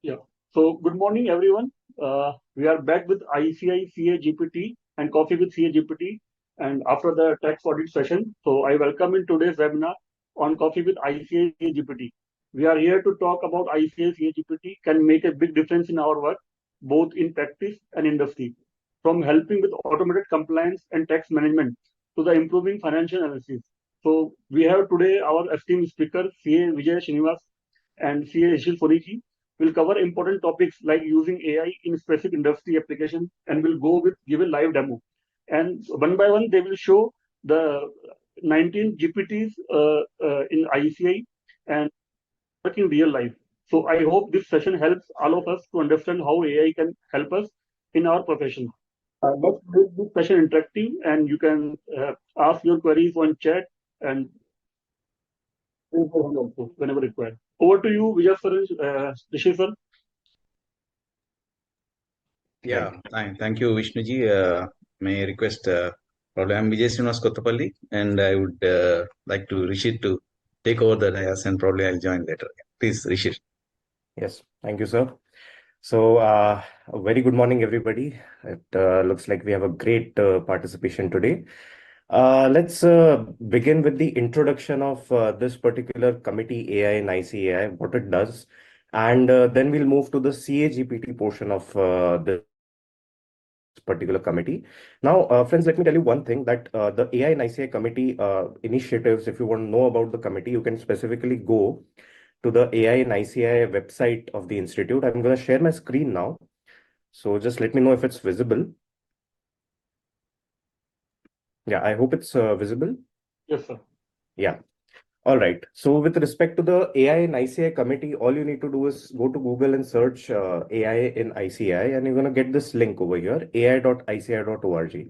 Yeah. So good morning, everyone. We are back with ICAI CA GPT and Coffee with CA GPT. And after the tax audit session, so I welcome in today's webinar on Coffee with ICAI CA GPT. We are here to talk about ICAI CA GPT can make a big difference in our work, both in practice and industry, from helping with automated compliance and tax management to the improving financial analysis. So we have today our esteemed speaker, CA Vijay Srinivas and CA Ishil Soniki will cover important topics like using AI in specific industry application, and will go with give a live demo. And one by one, they will show the 19 GPTs in ICI and work in real life. So I hope this session helps all of us to understand how AI can help us in our profession. Let's make this session interactive, and you can ask your queries on chat and also whenever required. Over to you, Vijay sir, Rishi sir. Yeah, thank you, Vishnuji. May I request, probably I'm Vijay Srinivas Kottapalli, and I would like to Rishit to take over the dais, and probably I'll join later. Please, Rishit. Yes, thank you, sir. So, a very good morning, everybody. It looks like we have a great participation today. Let's begin with the introduction of this particular committee, AI and ICAI, what it does, and then we'll move to the CAGPT portion of this particular committee. Now, friends, let me tell you one thing that the AI and ICAI committee initiatives, if you want to know about the committee, you can specifically go to the AI and ICAI website of the institute. I'm going to share my screen now. So just let me know if it's visible. Yeah, I hope it's visible. Yes, sir. Yeah. All right. So with respect to the AI and ICAI committee, all you need to do is go to Google and search AI in ICAI, and you're going to get this link over here, ai.ici.org.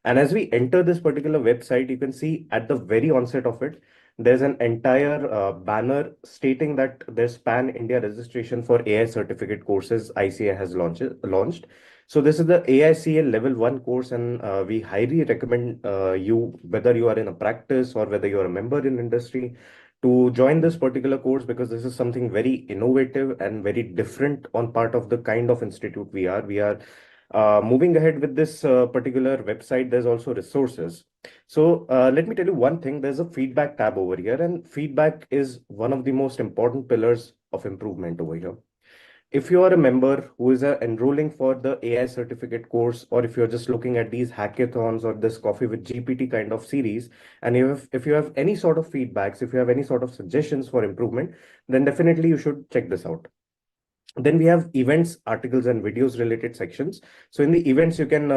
And as we enter this particular website, you can see at the very onset of it, there's an entire banner stating that there's pan-India registration for AI certificate courses ICAI has launched. So this is the AICA level 1 course, and we highly recommend you, whether you are in a practice or whether you are a member in industry, to join this particular course, because this is something very innovative and very different on part of the kind of institute we are. We are moving ahead with this particular website. There's also resources. So let me tell you one thing. There's a feedback tab over here, and feedback is one of the most important pillars of improvement over here. If you are a member who is enrolling for the AI certificate course, or if you're just looking at these hackathons or this Coffee with GPT kind of series, and if you have any sort of feedbacks, if you have any sort of suggestions for improvement, then definitely you should check this out. Then we have events, articles, and videos related sections. So in the events, you can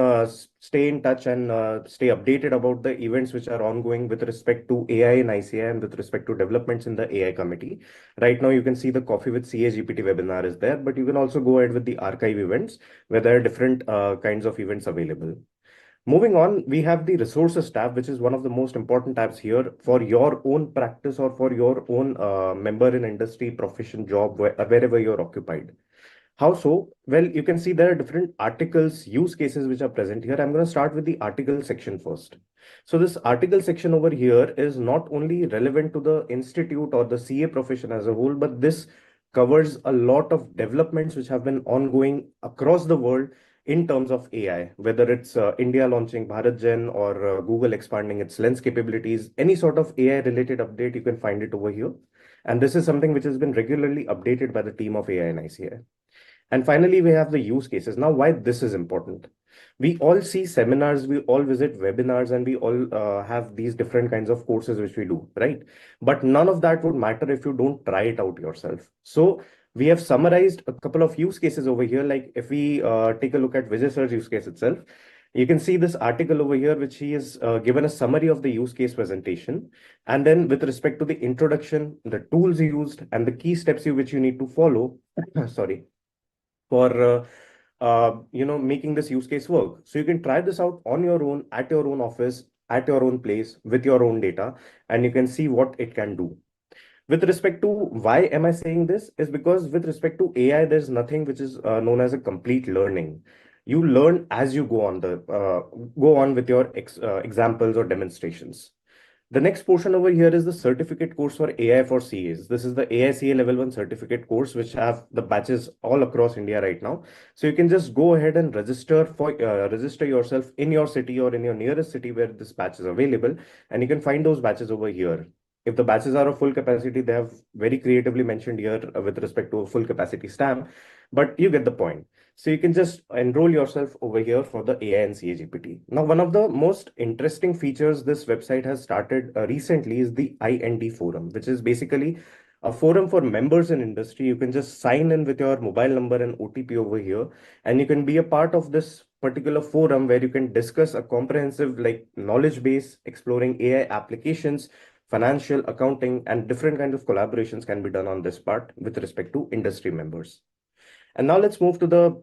stay in touch and stay updated about the events which are ongoing with respect to AI and ICI, and with respect to developments in the AI committee. Right now, you can see the Coffee with CA GPT webinar is there, but you can also go ahead with the archive events where there are different kinds of events available. Moving on, we have the resources tab, which is one of the most important tabs here for your own practice or for your own member in industry, profession, job, wherever you're occupied. How so? Well, you can see there are different articles, use cases which are present here. I'm going to start with the article section first. So this article section over here is not only relevant to the institute or the CA profession as a whole, but this covers a lot of developments which have been ongoing across the world in terms of AI, whether it's India launching Bharat Gen or Google expanding its lens capabilities, any sort of AI related update, you can find it over here. And this is something which has been regularly updated by the team of AI and ICI. And finally, we have the use cases. Now, why this is important? We all see seminars, we all visit webinars, and we all have these different kinds of courses which we do, right? But none of that would matter if you don't try it out yourself. So we have summarized a couple of use cases over here. Like if we take a look at Vijay Sir's use case itself, you can see this article over here, which he has given a summary of the use case presentation. And then with respect to the introduction, the tools used, and the key steps which you need to follow, sorry, for making this use case work. So you can try this out on your own, at your own office, at your own place, with your own data, and you can see what it can do. With respect to why am I saying this is because with respect to AI, there's nothing which is known as a complete learning. You learn as you go on with your examples or demonstrations. The next portion over here is the certificate course for AI for CAs. This is the AI CA Level 1 certificate course, which have the batches all across India right now. So you can just go ahead and register yourself in your city or in your nearest city where this batch is available, and you can find those batches over here. If the batches are of full capacity, they have very creatively mentioned here with respect to a full capacity stamp, but you get the point. So you can just enroll yourself over here for the AI and CA GPT. Now, one of the most interesting features this website has started recently is the IND forum, which is basically a forum for members in industry. You can just sign in with your mobile number and OTP over here, and you can be a part of this particular forum where you can discuss a comprehensive like knowledge base, exploring AI applications, financial, accounting, and different kinds of collaborations can be done on this part with respect to industry members. And now let's move to the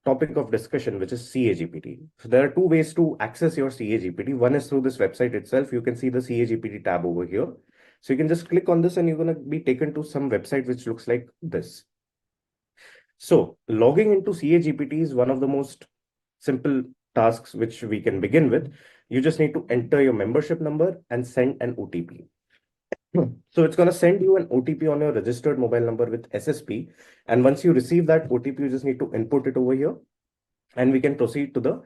topic of discussion, which is CA GPT. So there are two ways to access your CA GPT. One is through this website itself. You can see the CA GPT tab over here. So you can just click on this and you're going to be taken to some website which looks like this. So logging into CA GPT is one of the most simple tasks which we can begin with. You just need to enter your membership number and send an OTP. So it's going to send you an OTP on your registered mobile number with SSP. And once you receive that OTP, you just need to input it over here. And we can proceed to the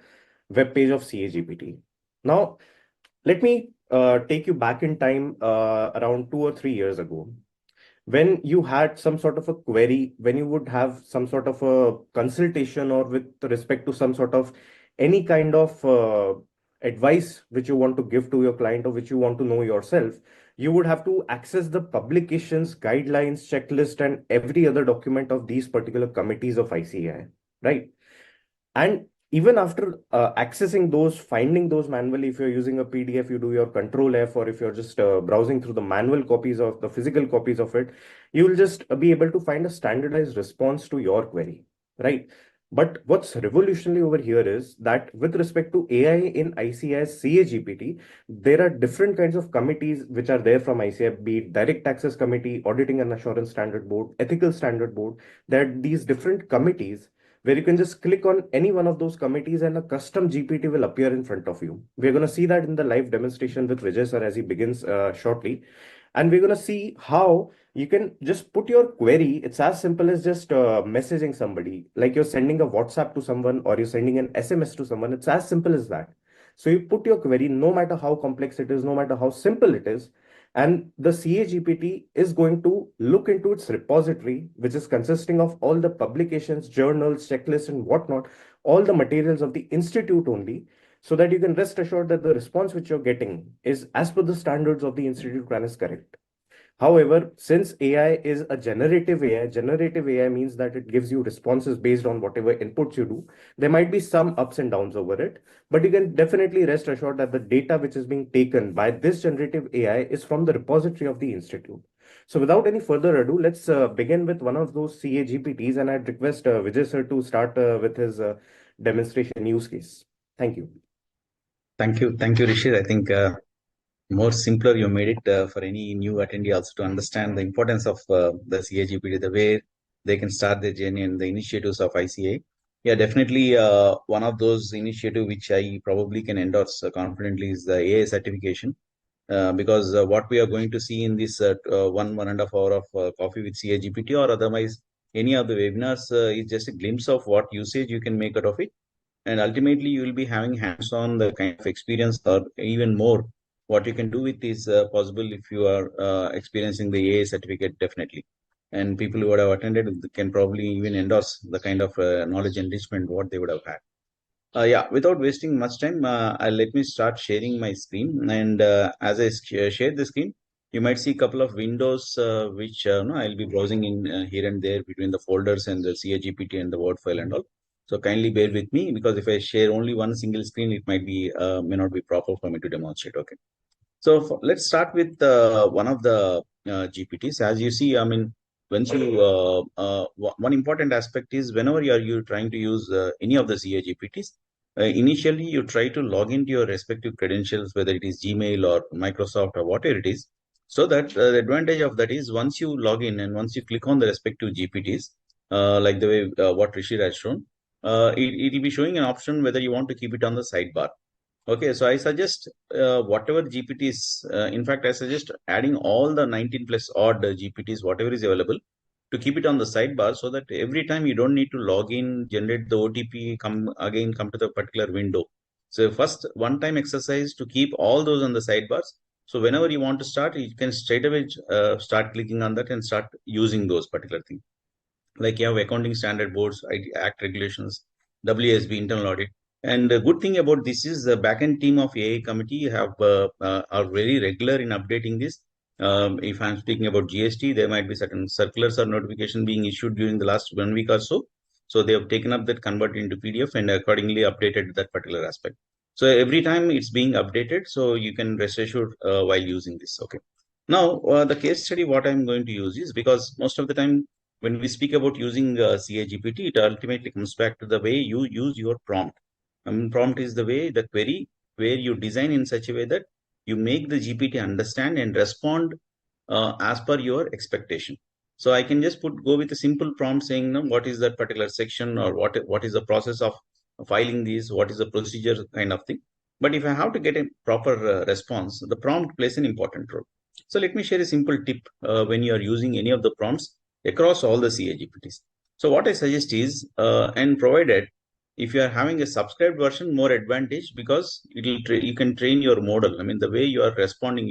web page of CA GPT. Now, let me take you back in time around 2 or 3 years ago. When you had some sort of a query, when you would have some sort of a consultation or with respect to some sort of any kind of advice which you want to give to your client or which you want to know yourself, you would have to access the publications, guidelines, checklist, and every other document of these particular committees of ICAI, right? And even after accessing those, finding those manually, if you're using a PDF, you do your Control F, or if you're just browsing through the manual copies of the physical copies of it, you will just be able to find a standardized response to your query, right? But what's revolutionary over here is that with respect to AI in ICAI CA GPT, there are different kinds of committees which are there from ICAI, be it Direct Taxes Committee, Auditing and Assurance Standard Board, Ethical Standard Board. There are these different committees where you can just click on any one of those committees and a custom GPT will appear in front of you. We're going to see that in the live demonstration with Vijay sir as he begins shortly. And we're going to see how you can just put your query. It's as simple as just messaging somebody, like you're sending a WhatsApp to someone or you're sending an SMS to someone. It's as simple as that. So you put your query, no matter how complex it is, no matter how simple it is, and the CA GPT is going to look into its repository, which is consisting of all the publications, journals, checklists, and whatnot, all the materials of the institute only, so that you can rest assured that the response which you're getting is as per the standards of the institute and is correct. However, since AI is a generative AI means that it gives you responses based on whatever inputs you do. There might be some ups and downs over it, but you can definitely rest assured that the data which is being taken by this generative AI is from the repository of the institute. So without any further ado, let's begin with one of those CA GPTs, and I'd request Vijay sir to start with his demonstration use case. Thank you. Thank you, Rishit. I think more simpler you made it for any new attendee also to understand the importance of the CA GPT, the way they can start their journey and the initiatives of ICA. Yeah, definitely one of those initiatives which I probably can endorse confidently is the AI certification. Because what we are going to see in this 1.5 hour of coffee with CA GPT or otherwise any of the webinars is just a glimpse of what usage you can make out of it. And ultimately, you will be having hands-on the kind of experience or even more. What you can do with is possible if you are experiencing the AA certificate, definitely. And people who would have attended can probably even endorse the kind of knowledge enrichment what they would have had. Yeah, without wasting much time, let me start sharing my screen. And as I share the screen, you might see a couple of windows which no, I'll be browsing in here and there between the folders and the CA GPT and the Word file and all. So kindly bear with me because if I share only one single screen, it might be may not be proper for me to demonstrate. Okay. So let's start with one of the GPTs. As you see, I mean, once you one important aspect is whenever you trying to use any of the CA GPTs, initially you try to log into your respective credentials, whether it is Gmail or Microsoft or whatever it is. So that the advantage of that is once you log in and once you click on the respective GPTs, like the way what Rishi has shown, it will be showing an option whether you want to keep it on the sidebar. Okay, so I suggest whatever GPTs, in fact, I suggest adding all the 19 plus odd GPTs, whatever is available, to keep it on the sidebar so that every time you don't need to log in, generate the OTP, come to the particular window. So first one-time exercise to keep all those on the sidebars. So whenever you want to start, you can straight away start clicking on that and start using those particular things. Like you have accounting standard boards, act regulations, WSB, internal audit. And the good thing about this is the backend team of AI committee are very regular in updating this. If I'm speaking about GST, there might be certain circulars or notification being issued during the last 1 week or so. So they have taken up that, converted into PDF, and accordingly updated that particular aspect. So every time it's being updated, so you can rest assured while using this. Okay. Now the case study what I'm going to use is, because most of the time when we speak about using CA GPT, it ultimately comes back to the way you use your prompt. Prompt is the way, the query, where you design in such a way that you make the GPT understand and respond as per your expectation. So I can just go with a simple prompt saying, no, what is that particular section, or what is the process of filing these, what is the procedure kind of thing. But if I have to get a proper response, the prompt plays an important role. So let me share a simple tip when you are using any of the prompts across all the CA GPTs. So what I suggest is, and provided if you are having a subscribed version, more advantage, because you can train your model. I mean, the way you are responding,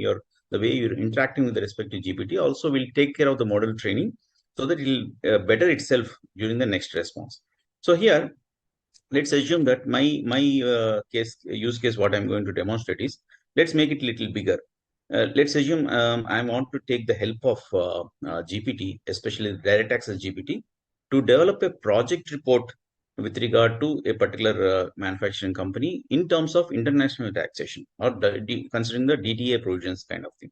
the way you're interacting with the respective GPT also will take care of the model training, so that it will better itself during the next response. So here, let's assume that my use case, what I'm going to demonstrate is, let's make it a little bigger. Let's assume I want to take the help of GPT, especially direct access GPT, to develop a project report with regard to a particular manufacturing company in terms of international taxation, or considering the DTA provisions kind of thing.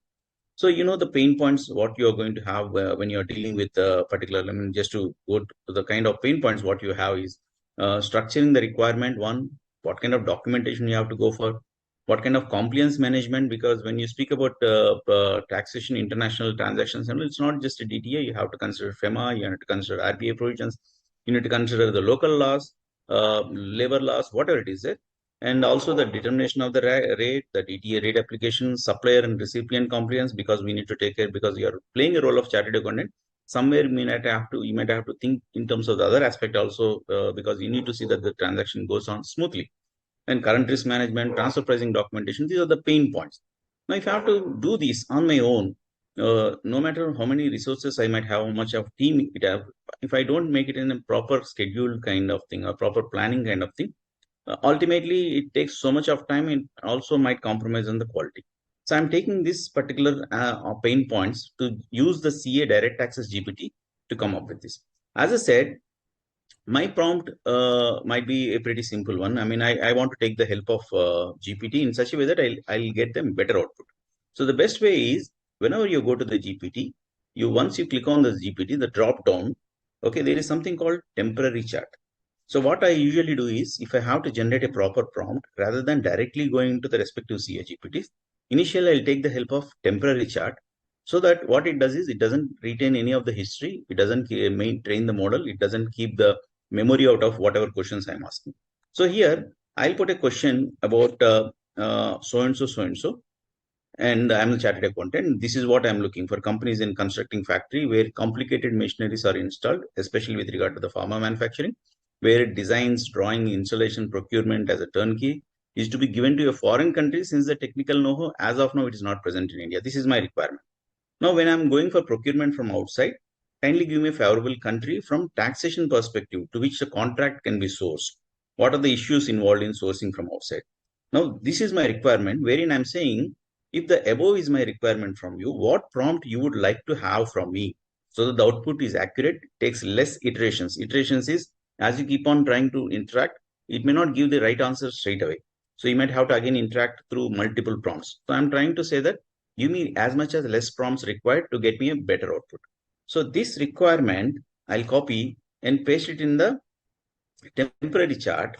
So, the pain points, what you're going to have when you're dealing with particular, I mean, just to go to the kind of pain points, what you have is structuring the requirement. One, what kind of documentation you have to go for, what kind of compliance management, because when you speak about taxation, international transactions, and it's not just a DTA, you have to consider FEMA, you have to consider RBA provisions, you need to consider the local laws, labor laws, whatever it is there, and also the determination of the rate, the DTA rate application, supplier and recipient compliance, because we need to take care, because you are playing a role of chartered accountant. Somewhere you might have to think in terms of the other aspect also, because you need to see that the transaction goes on smoothly. And current risk management, transfer pricing documentation, these are the pain points. Now, if I have to do this on my own, no matter how many resources I might have, how much of team it have, if I don't make it in a proper scheduled kind of thing, or proper planning kind of thing, ultimately it takes so much of time, and also might compromise on the quality. So I'm taking this particular pain points to use the CA direct access GPT to come up with this. As I said, my prompt might be a pretty simple one. I mean, I want to take the help of GPT in such a way that I'll get them better output. So the best way is, whenever you go to the GPT, once you click on the GPT, the drop down, okay, there is something called temporary chat. So what I usually do is, if I have to generate a proper prompt, rather than directly going to the respective CA GPTs, initially I'll take the help of temporary chat, so that what it does is, it doesn't retain any of the history, it doesn't train the model, it doesn't keep the memory out of whatever questions I'm asking. So here, I'll put a question about so-and-so, so-and-so, and I'm the chartered accountant. This is what I'm looking for. Companies in constructing factory where complicated machineries are installed, especially with regard to the pharma manufacturing, where designs, drawing, installation, procurement as a turnkey is to be given to a foreign country, since the technical know-how as of now it is not present in India. This is my requirement. Now, when I'm going for procurement from outside, kindly give me a favorable country from taxation perspective to which the contract can be sourced. What are the issues involved in sourcing from outside? Now, this is my requirement, wherein I'm saying, if the above is my requirement from you, what prompt you would like to have from me, so that the output is accurate, takes less iterations. Iterations is, as you keep on trying to interact, it may not give the right answer straight away. So you might have to again interact through multiple prompts. So I'm trying to say that give me as much as less prompts required to get me a better output. So this requirement, I'll copy and paste it in the temporary chart,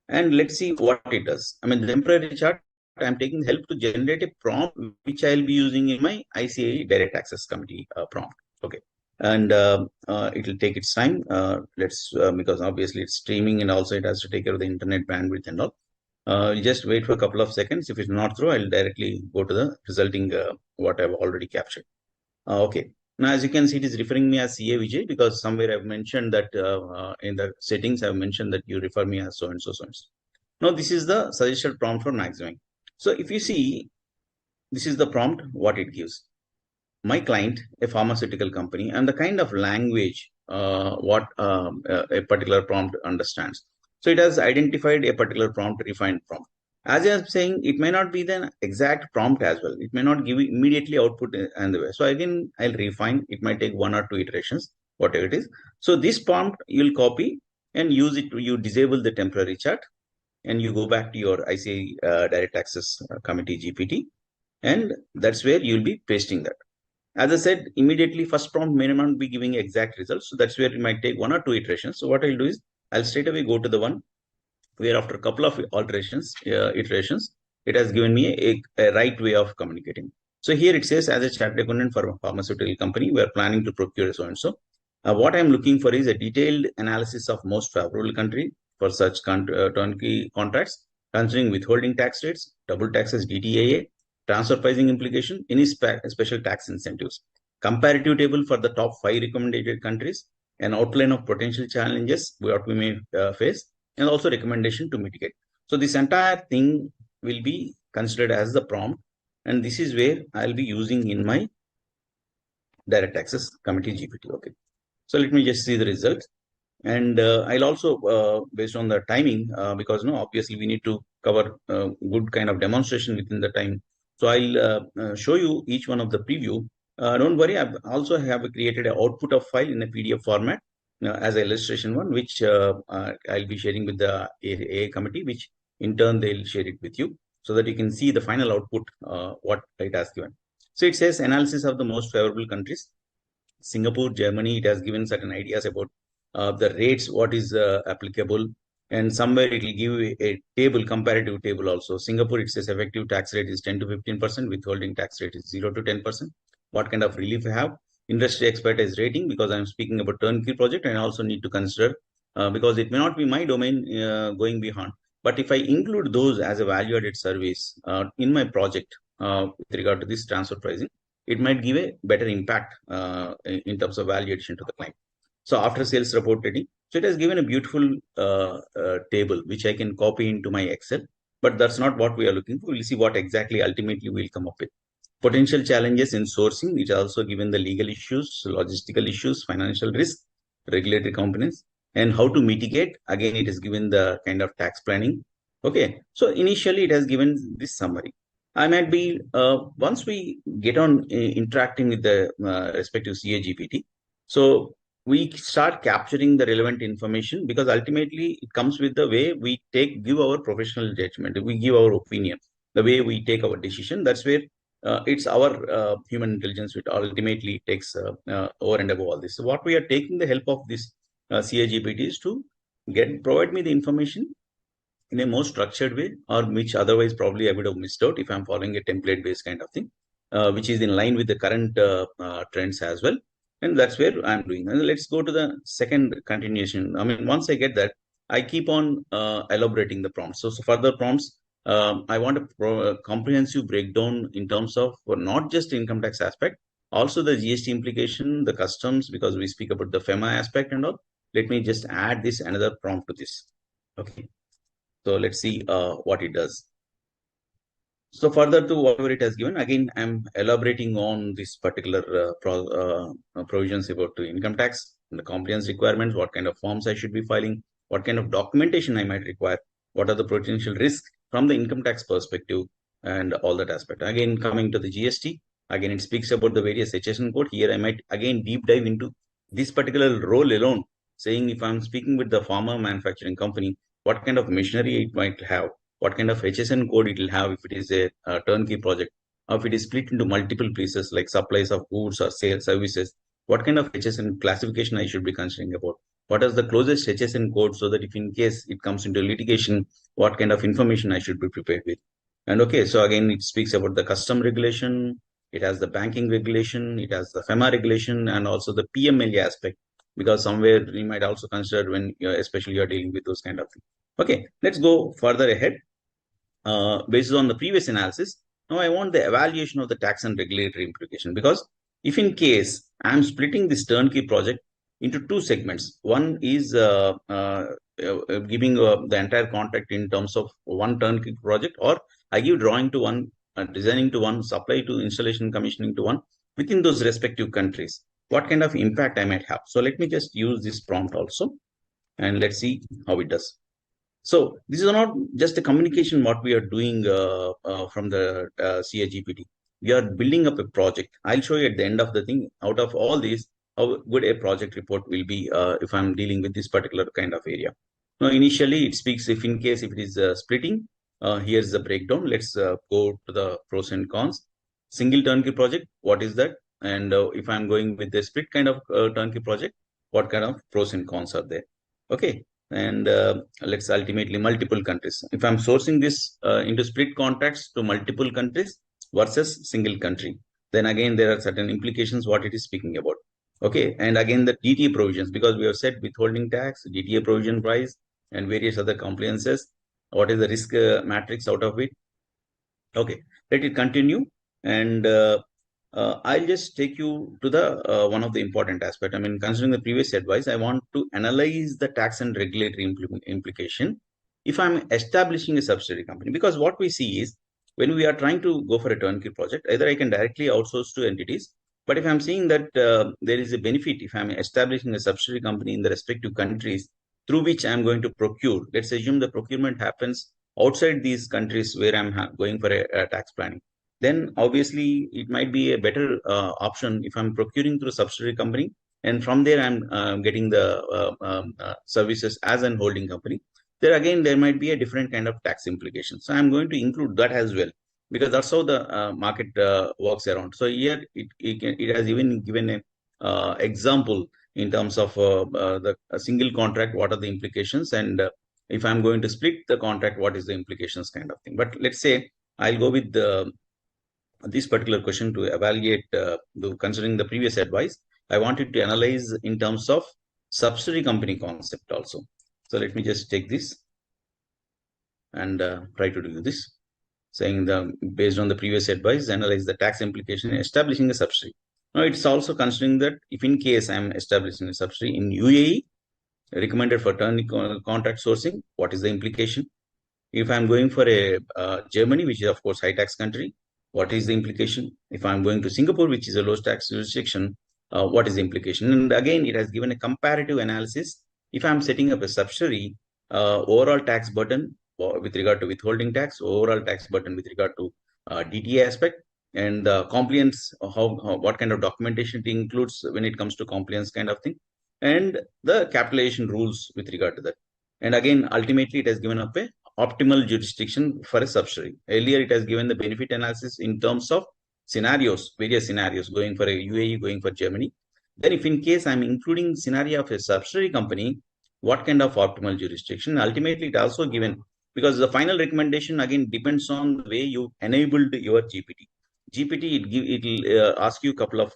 and let's see what it does. I mean, the temporary chart, I'm taking help to generate a prompt which I'll be using in my ICAI direct access committee prompt. Okay. And it will take its time. Because obviously it's streaming, and also it has to take care of the internet bandwidth and all. Just wait for a couple of seconds. If it's not through, I'll directly go to the resulting what I've already captured. Okay. Now, as you can see, it is referring me as CA Vijay because somewhere I've mentioned that in the settings, I've mentioned that you refer me as so-and-so, so-and-so. Now, this is the suggested prompt for maximizing. So if you see, this is the prompt, what it gives. My client, a pharmaceutical company, and the kind of language what a particular prompt understands. So it has identified a particular prompt, refined prompt. As I was saying, it may not be the exact prompt as well. It may not give you immediately output and the way. So again, I'll refine. It might take 1 or 2 iterations, whatever it is. So this prompt you'll copy and use it. You disable the temporary chat and you go back to your ICAI Direct Access Committee GPT, and that's where you'll be pasting that. As I said, immediately first prompt may not be giving exact results. So that's where it might take 1 or 2 iterations. So what I'll do is I'll straight away go to the one where after a couple of iterations, it has given me a right way of communicating. So here it says, as a chartered accountant for a pharmaceutical company, we are planning to procure so-and-so. What I'm looking for is a detailed analysis of most favorable country for such turnkey contracts, considering withholding tax rates, double taxes, DTAA, transfer pricing implication, any special tax incentives, comparative table for the top 5 recommended countries, an outline of potential challenges what we may face, and also recommendation to mitigate. So this entire thing will be considered as the prompt, and this is where I'll be using in my Direct Access Committee GPT. Okay. So let me just see the result. And I'll also, based on the timing, because obviously we need to cover good kind of demonstration within the time. So I'll show you each one of the preview. Don't worry, I also have created an output of file in a PDF format as an illustration one, which I'll be sharing with the AA committee, which in turn they'll share it with you so that you can see the final output, what it has given. So it says analysis of the most favorable countries. Singapore, Germany, it has given certain ideas about the rates, what is applicable, and somewhere it will give a table, comparative table also. Singapore, it says effective tax rate is 10 to 15%, withholding tax rate is 0 to 10%. What kind of relief I have? Industry expertise rating, because I'm speaking about turnkey project, and I also need to consider, because it may not be my domain going beyond. But if I include those as a value-added service in my project with regard to this transfer pricing, it might give a better impact in terms of value addition to the client. So after sales report ready, so it has given a beautiful table which I can copy into my Excel, but that's not what we are looking for. We'll see what exactly ultimately we'll come up with. Potential challenges in sourcing, it also given the legal issues, logistical issues, financial risk, regulatory components, and how to mitigate. Again, it is given the kind of tax planning. Okay, so initially it has given this summary. I might be, once we get on interacting with the respective CA GPT, so we start capturing the relevant information, because ultimately it comes with the way we give our professional judgment, we give our opinion, the way we take our decision. That's where it's our human intelligence which ultimately takes over and above all this. So what we are taking the help of this CA GPT is to provide me the information in a more structured way, or which otherwise probably I would have missed out if I'm following a template based kind of thing, which is in line with the current trends as well. And that's where I'm doing. And let's go to the second continuation. I mean, once I get that, I keep on elaborating the prompts. So further prompts, I want a comprehensive breakdown in terms of not just income tax aspect, also the GST implication, the customs, because we speak about the FEMA aspect and all. Let me just add this another prompt to this. Okay. So let's see what it does. So further to whatever it has given, again, I'm elaborating on this particular provisions about the income tax, the compliance requirements, what kind of forms I should be filing, what kind of documentation I might require, what are the potential risks from the income tax perspective, and all that aspect. Again, coming to the GST, again, it speaks about the various HSN code. Here, I might again deep dive into this particular role alone, saying if I'm speaking with the pharma manufacturing company, what kind of machinery it might have, what kind of HSN code it will have if it is a turnkey project, or if it is split into multiple pieces like supplies of goods or sales services, what kind of HSN classification I should be considering about, what is the closest HSN code, so that if in case it comes into litigation, what kind of information I should be prepared with. And okay, so again, it speaks about the custom regulation, it has the banking regulation, it has the FEMA regulation, and also the PMLA aspect, because somewhere we might also consider when especially you're dealing with those kind of things. Okay, let's go further ahead. based on the previous analysis, now I want the evaluation of the tax and regulatory implication, because if in case I'm splitting this turnkey project into two segments, one is giving the entire contract in terms of one turnkey project, or I give drawing to one, designing to one, supply to installation, commissioning to one, within those respective countries, what kind of impact I might have. So let me just use this prompt also, and let's see how it does. So this is not just a communication what we are doing from the CA GPT. We are building up a project. I'll show you at the end of the thing, out of all these, how good a project report will be if I'm dealing with this particular kind of area. Now, initially it speaks if in case if it is splitting, here's the breakdown. Let's go to the pros and cons. Single turnkey project, what is that? And if I'm going with the split kind of turnkey project, what kind of pros and cons are there? Okay. And let's ultimately multiple countries. If I'm sourcing this into split contracts to multiple countries versus single country, then again there are certain implications what it is speaking about. Okay, and again the DTA provisions, because we have said withholding tax, DTA provision price, and various other compliances. What is the risk matrix out of it? Okay, let it continue, and I'll just take you to the one of the important aspect. I mean, considering the previous advice, I want to analyze the tax and regulatory implication if I'm establishing a subsidiary company. Because what we see is when we are trying to go for a turnkey project, either I can directly outsource to entities, but if I'm seeing that there is a benefit if I'm establishing a subsidiary company in the respective countries through which I'm going to procure, let's assume the procurement happens outside these countries where I'm going for a tax planning, then obviously it might be a better option if I'm procuring through subsidiary company, and from there I'm getting the services as an holding company. There again, there might be a different kind of tax implication. So I'm going to include that as well, because that's how the market works around. So here it has even given a example in terms of the single contract, what are the implications, and if I'm going to split the contract, what is the implications kind of thing. But let's say I'll go with this particular question to evaluate, considering the previous advice, I wanted to analyze in terms of subsidiary company concept also. So let me just take this and try to do this, saying based on the previous advice, analyze the tax implication in establishing a subsidiary. Now it's also considering that if in case I'm establishing a subsidiary in UAE, recommended for turnkey contract sourcing, what is the implication? If I'm going for a Germany, which is of course high tax country, what is the implication? If I'm going to Singapore, which is a low tax jurisdiction, what is the implication? And again, it has given a comparative analysis. If I'm setting up a subsidiary, overall tax burden with regard to withholding tax, overall tax burden with regard to DTA aspect, and the compliance, what kind of documentation it includes when it comes to compliance kind of thing, and the capitalization rules with regard to that. And again, ultimately, it has given up a optimal jurisdiction for a subsidiary. Earlier, it has given the benefit analysis in terms of scenarios, various scenarios, going for a UAE, going for Germany. Then if in case I'm including scenario of a subsidiary company, what kind of optimal jurisdiction? Ultimately, it also given, because the final recommendation again depends on the way you enabled your GPT. GPT, it will ask you a couple of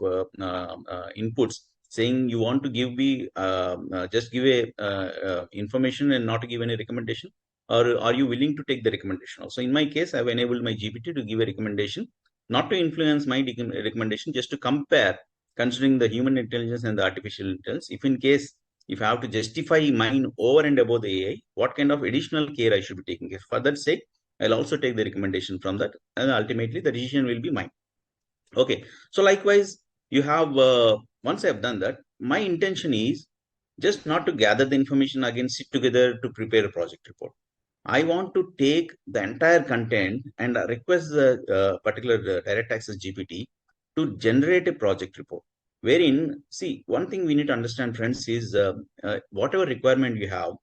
inputs, saying you want to give me just give a information and not to give any recommendation, or are you willing to take the recommendation also? In my case, I've enabled my GPT to give a recommendation, not to influence my recommendation, just to compare, considering the human intelligence and the artificial intelligence. If in case, if I have to justify mine over and above the AI, what kind of additional care I should be taking? If for that sake, I'll also take the recommendation from that, and ultimately the decision will be mine. Okay, so likewise, you have, once I've done that, my intention is just not to gather the information, again, sit together to prepare a project report. I want to take the entire content and request the particular direct access GPT to generate a project report. Wherein, see, one thing we need to understand, friends, is whatever requirement you have,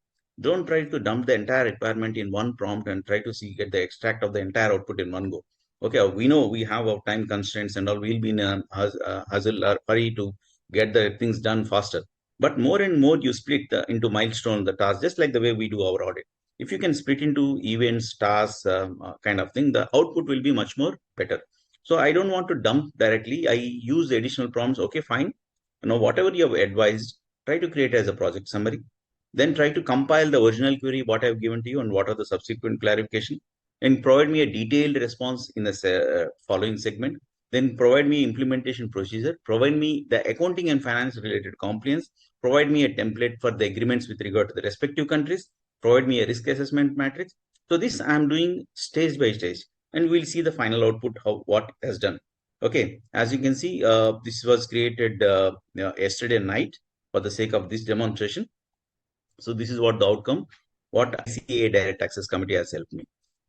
don't try to dump the entire requirement in one prompt and try to get the extract of the entire output in one go. Okay, we know we have our time constraints and all, we'll be in a hustle or hurry to get the things done faster. But more and more you split into milestone the task, just like the way we do our audit. If you can split into events, tasks, kind of thing, the output will be much more better. So I don't want to dump directly. I use the additional prompts. Okay, fine. Whatever you have advised, try to create as a project summary. Then try to compile the original query, what I've given to you, and what are the subsequent clarification. and provide me a detailed response in the following segment. Then provide me implementation procedure, provide me the accounting and finance related compliance, provide me a template for the agreements with regard to the respective countries, provide me a risk assessment matrix. So this I'm doing stage by stage, and we'll see the final output, how what it has done. Okay, as you can see, this was created yesterday night for the sake of this demonstration. So this is what the outcome, what ICAI Direct Access Committee has helped me.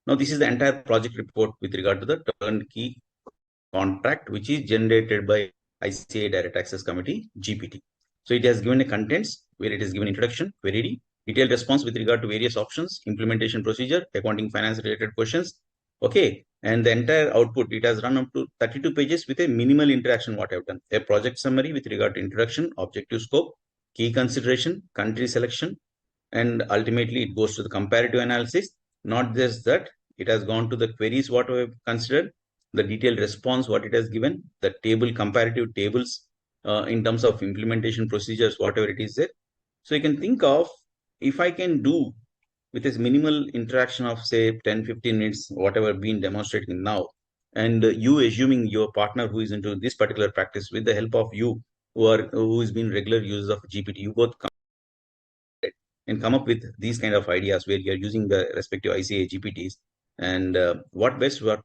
Now this is the entire project report with regard to the turnkey contract, which is generated by ICAI Direct Access Committee GPT. So it has given a contents where it is given introduction, query, detailed response with regard to various options, implementation procedure, accounting finance related questions. Okay, and the entire output, it has run up to 32 pages with a minimal interaction. What I've done, a project summary with regard to introduction, objective scope, key consideration, country selection, and ultimately it goes to the comparative analysis. Not just that, it has gone to the queries what we have considered, the detailed response what it has given, the table, comparative tables in terms of implementation procedures, whatever it is there. So you can think of, if I can do with this minimal interaction of say 10-15 minutes, whatever been demonstrated now, and you assuming your partner who is into this particular practice, with the help of you who has been regular users of GPT, you both and come up with these kind of ideas where you're using the respective ICAI GPTs, and what best what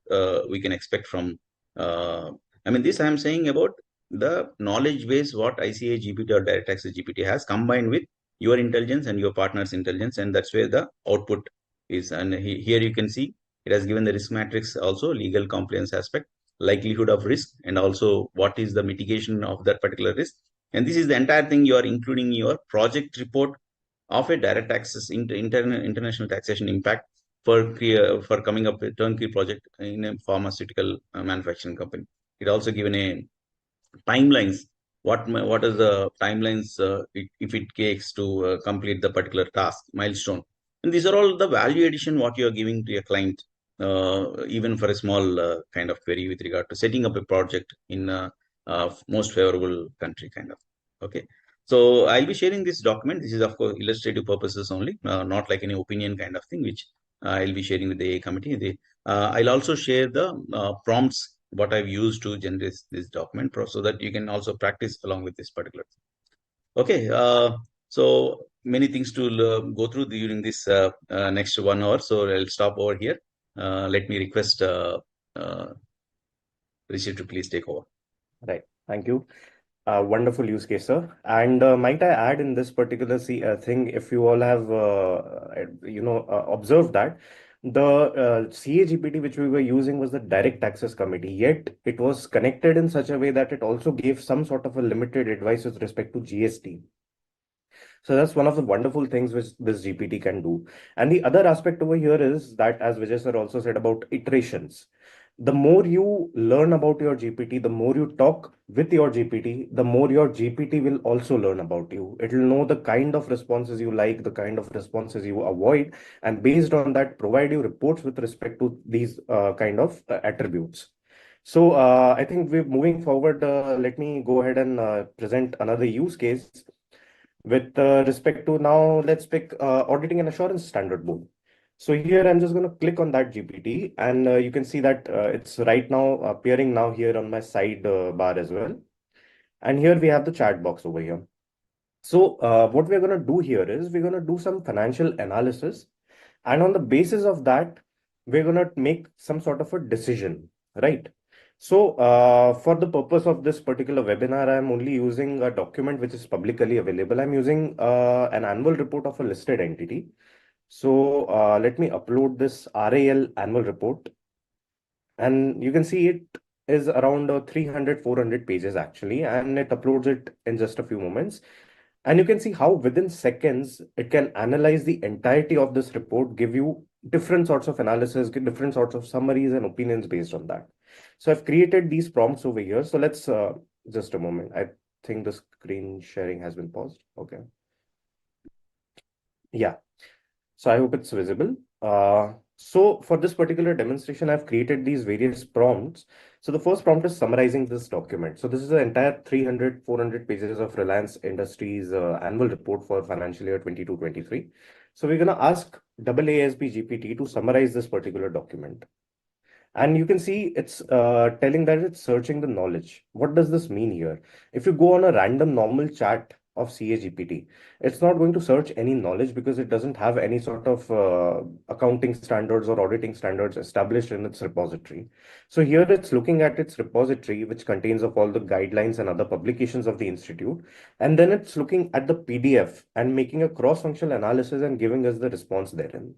we can expect from I mean, this I'm saying about the knowledge base what ICAI GPT or Direct Access GPT has combined with your intelligence and your partner's intelligence, and that's where the output is. And here you can see it has given the risk matrix, also legal compliance aspect, likelihood of risk, and also what is the mitigation of that particular risk. And this is the entire thing you are including in your project report of a direct access international taxation impact for coming up with turnkey project in a pharmaceutical manufacturing company. It also given a timelines. What is the timelines if it takes to complete the particular task milestone, and these are all the value addition what you are giving to your client, even for a small kind of query with regard to setting up a project in most favorable country kind of. Okay, so I'll be sharing this document. This is of course illustrative purposes only, not like any opinion kind of thing, which I'll be sharing with the committee. I'll also share the prompts what I've used to generate this document so that you can also practice along with this particular thing. Okay, so many things to go through during this next 1 hour. So I'll stop over here. Let me request Rishi to please take over. Right. Thank you. Wonderful use case, sir. And might I add in this particular thing, if you all have, observed that the CA GPT which we were using was the Direct Access Committee, yet it was connected in such a way that it also gave some sort of a limited advice with respect to GST. So that's one of the wonderful things which this GPT can do. And the other aspect over here is that, as Vijay sir also said about iterations, the more you learn about your GPT, the more you talk with your GPT, the more your GPT will also learn about you. It will know the kind of responses you like, the kind of responses you avoid, and based on that, provide you reports with respect to these kind of attributes. So I think we're moving forward. Let me go ahead and present another use case with respect to, now let's pick auditing and assurance standard board. So here I'm just going to click on that GPT, and you can see that it's right now appearing now here on my side bar as well. And here we have the chat box over here. So what we're going to do here is we're going to do some financial analysis, and on the basis of that, we're going to make some sort of a decision, right? So for the purpose of this particular webinar, I'm only using a document which is publicly available. I'm using an annual report of a listed entity. So let me upload this RAL annual report. And you can see it is around 300, 400 pages actually, and it uploads it in just a few moments. And you can see how within seconds, it can analyze the entirety of this report, give you different sorts of analysis, give different sorts of summaries and opinions based on that. So I've created these prompts over here. So let's just a moment. I think the screen sharing has been paused. Okay. Yeah. So I hope it's visible. So for this particular demonstration, I've created these various prompts. So the first prompt is summarizing this document. So this is the entire 300, 400 pages of Reliance Industries annual report for financial year 22-23. So we're going to ask AASB GPT to summarize this particular document. And you can see it's telling that it's searching the knowledge. What does this mean here? If you go on a random normal chat of CA GPT, it's not going to search any knowledge because it doesn't have any sort of accounting standards or auditing standards established in its repository. So here it's looking at its repository, which contains of all the guidelines and other publications of the institute. And then it's looking at the PDF and making a cross-functional analysis and giving us the response therein.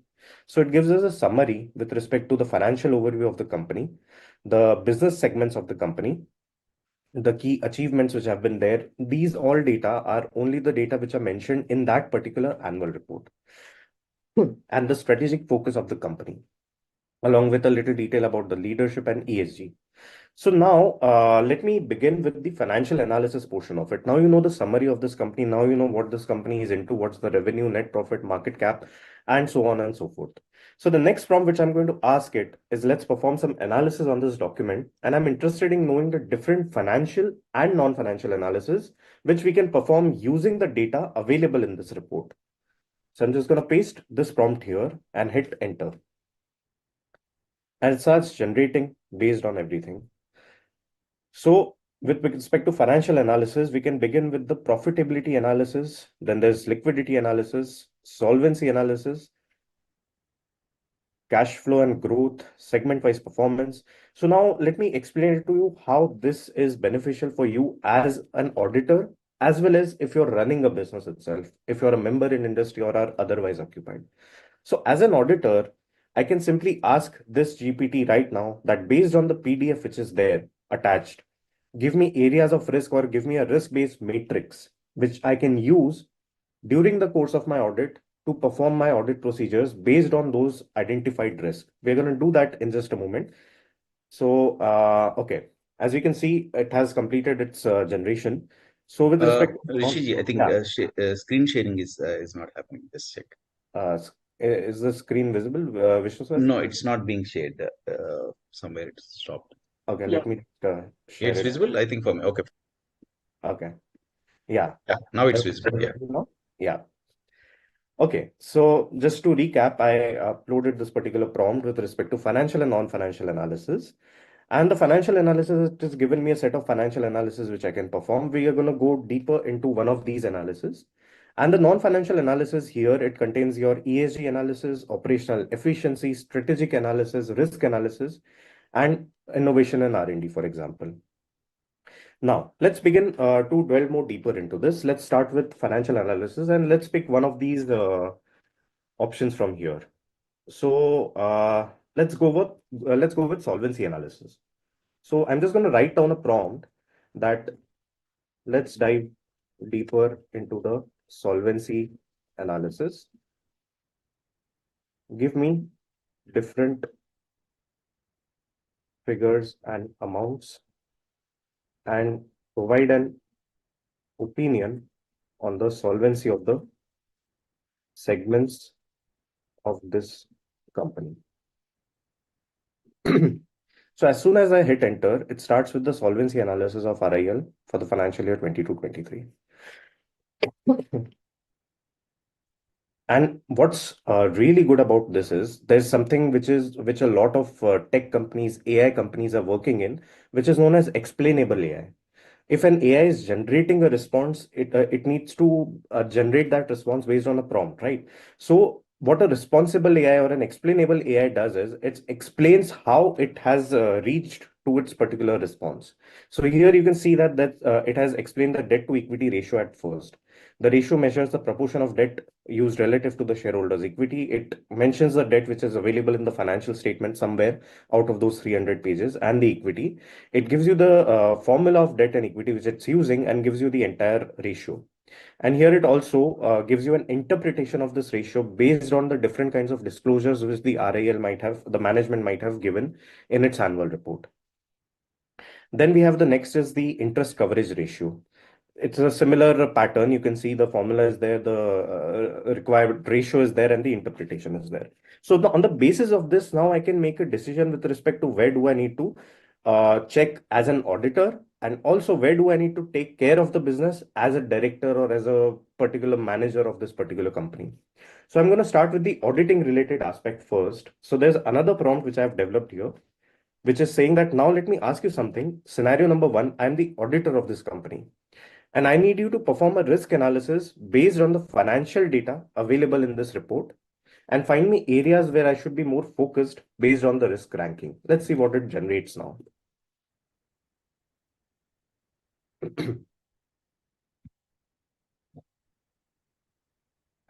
So it gives us a summary with respect to the financial overview of the company, the business segments of the company, the key achievements which have been there. These all data are only the data which are mentioned in that particular annual report and the strategic focus of the company, along with a little detail about the leadership and ESG. So now let me begin with the financial analysis portion of it. Now you know the summary of this company. Now you know what this company is into, what's the revenue, net profit, market cap, and so on and so forth. So the next prompt which I'm going to ask it is, let's perform some analysis on this document. And I'm interested in knowing the different financial and non-financial analysis which we can perform using the data available in this report. So I'm just going to paste this prompt here and hit enter. And it starts generating based on everything. So with respect to financial analysis, we can begin with the profitability analysis. Then there's liquidity analysis, solvency analysis, cash flow and growth, segment-wise performance. So now let me explain it to you how this is beneficial for you as an auditor, as well as if you're running a business itself, if you're a member in industry or are otherwise occupied. So as an auditor, I can simply ask this GPT right now that based on the PDF which is there attached, give me areas of risk or give me a risk-based matrix, which I can use during the course of my audit to perform my audit procedures based on those identified risks. We're going to do that in just a moment. So, okay, as you can see, it has completed its generation. So with respect to Rishi, I think screen sharing is not happening. Just check. Is the screen visible, Vishnu sir? No, it's not being shared. Somewhere it's stopped. Okay, Yeah. let me share It's it. visible, I think, for me. Okay. Okay. Yeah. Yeah, now it's visible. Yeah. Yeah. Okay, so just to recap, I uploaded this particular prompt with respect to financial and non-financial analysis. And the financial analysis, it has given me a set of financial analysis which I can perform. We are going to go deeper into one of these analysis. And the non-financial analysis here, it contains your ESG analysis, operational efficiency, strategic analysis, risk analysis, and innovation and R&D, for example. Now, let's begin to delve more deeper into this. Let's start with financial analysis and let's pick one of these options from here. So let's go with solvency analysis. So I'm just going to write down a prompt that let's dive deeper into the solvency analysis. Give me different figures and amounts and provide an opinion on the solvency of the segments of this company. So as soon as I hit enter, it starts with the solvency analysis of RIL for the financial year 22-23. And what's really good about this is there's something which a lot of tech companies, AI companies are working in, which is known as explainable AI. If an AI is generating a response, it needs to generate that response based on a prompt, right? So what a responsible AI or an explainable AI does is it explains how it has reached to its particular response. So here you can see that it has explained the debt to equity ratio at first. The ratio measures the proportion of debt used relative to the shareholders' equity. It mentions the debt which is available in the financial statement somewhere out of those 300 pages and the equity. It gives you the formula of debt and equity which it's using and gives you the entire ratio. And here it also gives you an interpretation of this ratio based on the different kinds of disclosures which the the management might have given in its annual report. Then we have the next is the interest coverage ratio. It's a similar pattern. You can see the formula is there, the required ratio is there, and the interpretation is there. So on the basis of this, now I can make a decision with respect to where do I need to check as an auditor, and also where do I need to take care of the business as a director or as a particular manager of this particular company. So I'm going to start with the auditing related aspect first. So there's another prompt which I've developed here, which is saying that now let me ask you something. Scenario number one, I'm the auditor of this company, and I need you to perform a risk analysis based on the financial data available in this report and find me areas where I should be more focused based on the risk ranking. Let's see what it generates now.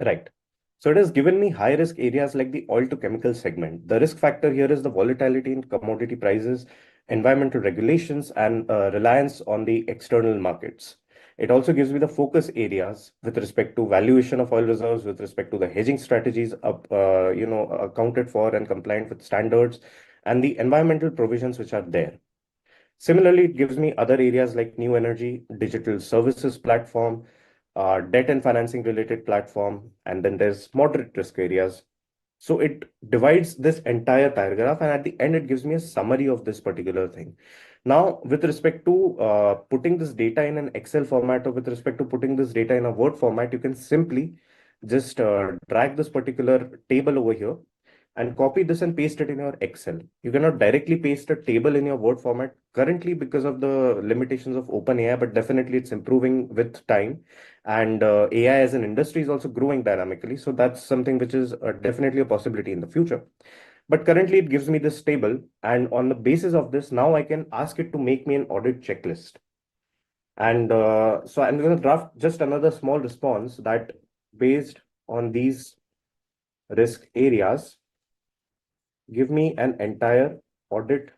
Right. So it has given me high risk areas like the oil to chemical segment. The risk factor here is the volatility in commodity prices, environmental regulations, and reliance on the external markets. It also gives me the focus areas with respect to valuation of oil reserves, with respect to the hedging strategies accounted for and compliant with standards, and the environmental provisions which are there. Similarly, it gives me other areas like new energy, digital services platform, debt and financing related platform, and then there's moderate risk areas. So it divides this entire paragraph, and at the end, it gives me a summary of this particular thing. Now, with respect to putting this data in an Excel format or with respect to putting this data in a Word format, you can simply just drag this particular table over here and copy this and paste it in your Excel. You cannot directly paste a table in your Word format currently because of the limitations of OpenAI, but definitely it's improving with time. And AI as an industry is also growing dynamically. So that's something which is definitely a possibility in the future. But currently it gives me this table. And on the basis of this, now I can ask it to make me an audit checklist. And so I'm going to draft just another small response that based on these risk areas, give me an entire audit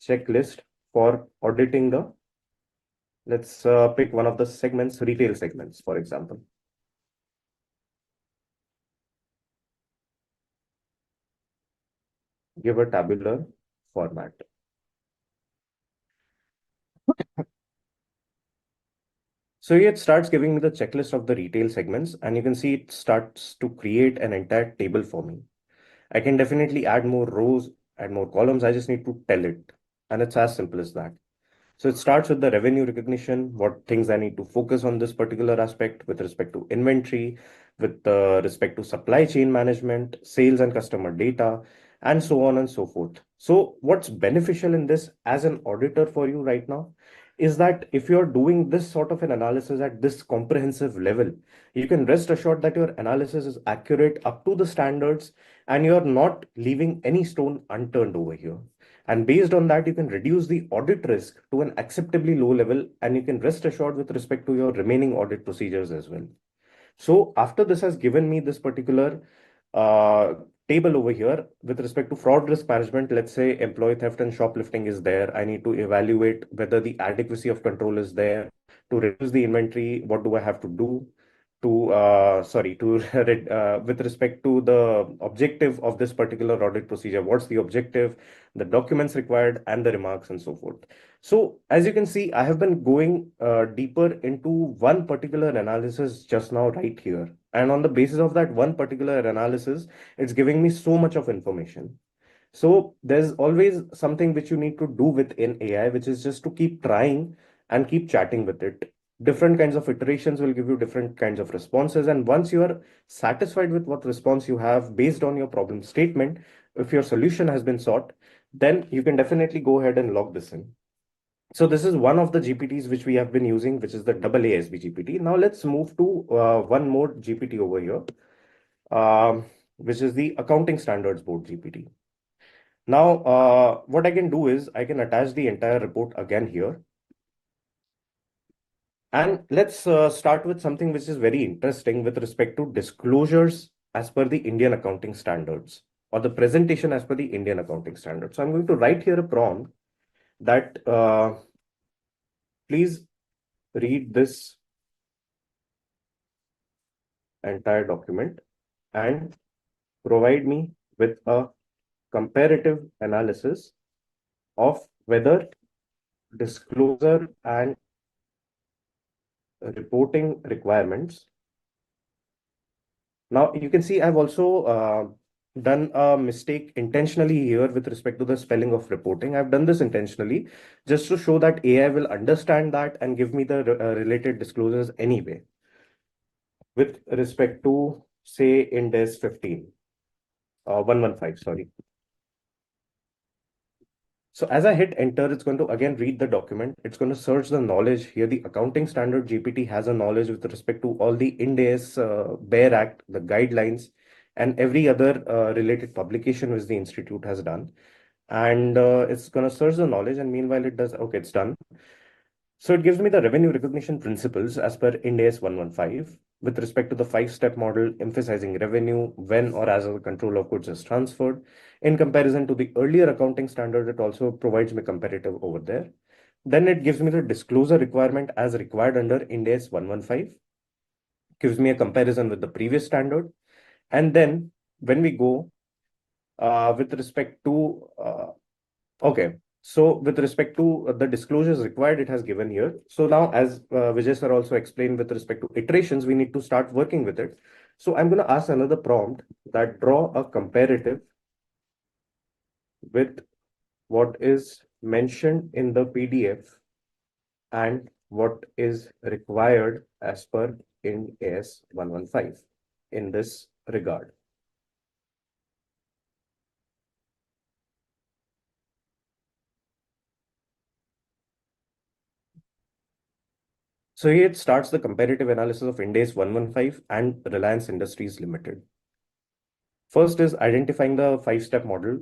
checklist for auditing the, let's pick one of the segments, retail segments, for example. Give a tabular format. So here it starts giving me the checklist of the retail segments, and you can see it starts to create an entire table for me. I can definitely add more rows, add more columns. I just need to tell it. And it's as simple as that. So it starts with the revenue recognition, what things I need to focus on this particular aspect with respect to inventory, with respect to supply chain management, sales and customer data, and so on and so forth. So what's beneficial in this as an auditor for you right now is that if you're doing this sort of an analysis at this comprehensive level, you can rest assured that your analysis is accurate up to the standards and you're not leaving any stone unturned over here. And based on that, you can reduce the audit risk to an acceptably low level, and you can rest assured with respect to your remaining audit procedures as well. So after this has given me this particular uh, table over here with respect to fraud risk management, let's say employee theft and shoplifting is there. I need to evaluate whether the adequacy of control is there. To reduce the inventory, what do I have to do? With respect to the objective of this particular audit procedure, what's the objective, the documents required, and the remarks and so forth. So as you can see, I have been going deeper into one particular analysis just now right here. And on the basis of that one particular analysis, it's giving me so much of information. So there's always something which you need to do within AI, which is just to keep trying and keep chatting with it. Different kinds of iterations will give you different kinds of responses. And once you are satisfied with what response you have based on your problem statement, if your solution has been sought, then you can definitely go ahead and log this in. So this is one of the GPTs which we have been using, which is the AASB GPT. Now let's move to one more GPT over here, which is the Accounting Standards Board GPT. Now, what I can do is I can attach the entire report again here. And let's start with something which is very interesting with respect to disclosures as per the Indian accounting standards or the presentation as per the Indian accounting standards. So I'm going to write here a prompt that please read this entire document and provide me with a comparative analysis of whether disclosure and reporting requirements. Now you can see I've also done a mistake intentionally here with respect to the spelling of reporting. I've done this intentionally just to show that AI will understand that and give me the related disclosures anyway. With respect to say Ind AS 115, sorry. So as I hit enter, it's going to again read the document. It's going to search the knowledge. Here, the accounting standard GPT has a knowledge with respect to all the Ind AS BEAR Act, the guidelines, and every other related publication which the institute has done. And it's going to search the knowledge. And meanwhile, it does, okay, it's done. So it gives me the revenue recognition principles as per Ind AS 115 with respect to the 5-step model emphasizing revenue when or as the control of goods is transferred. In comparison to the earlier accounting standard, it also provides me comparative over there. Then it gives me the disclosure requirement as required under Ind AS 115, gives me a comparison with the previous standard. And then when we go with respect to, okay, so with respect to the disclosures required, it has given here. So now, as Vijay sir also explained with respect to iterations, we need to start working with it. So I'm going to ask another prompt that draw a comparative with what is mentioned in the PDF and what is required as per Ind AS 115 in this regard. So here it starts the comparative analysis of Ind AS 115 and Reliance Industries Limited. First is identifying the 5-step model.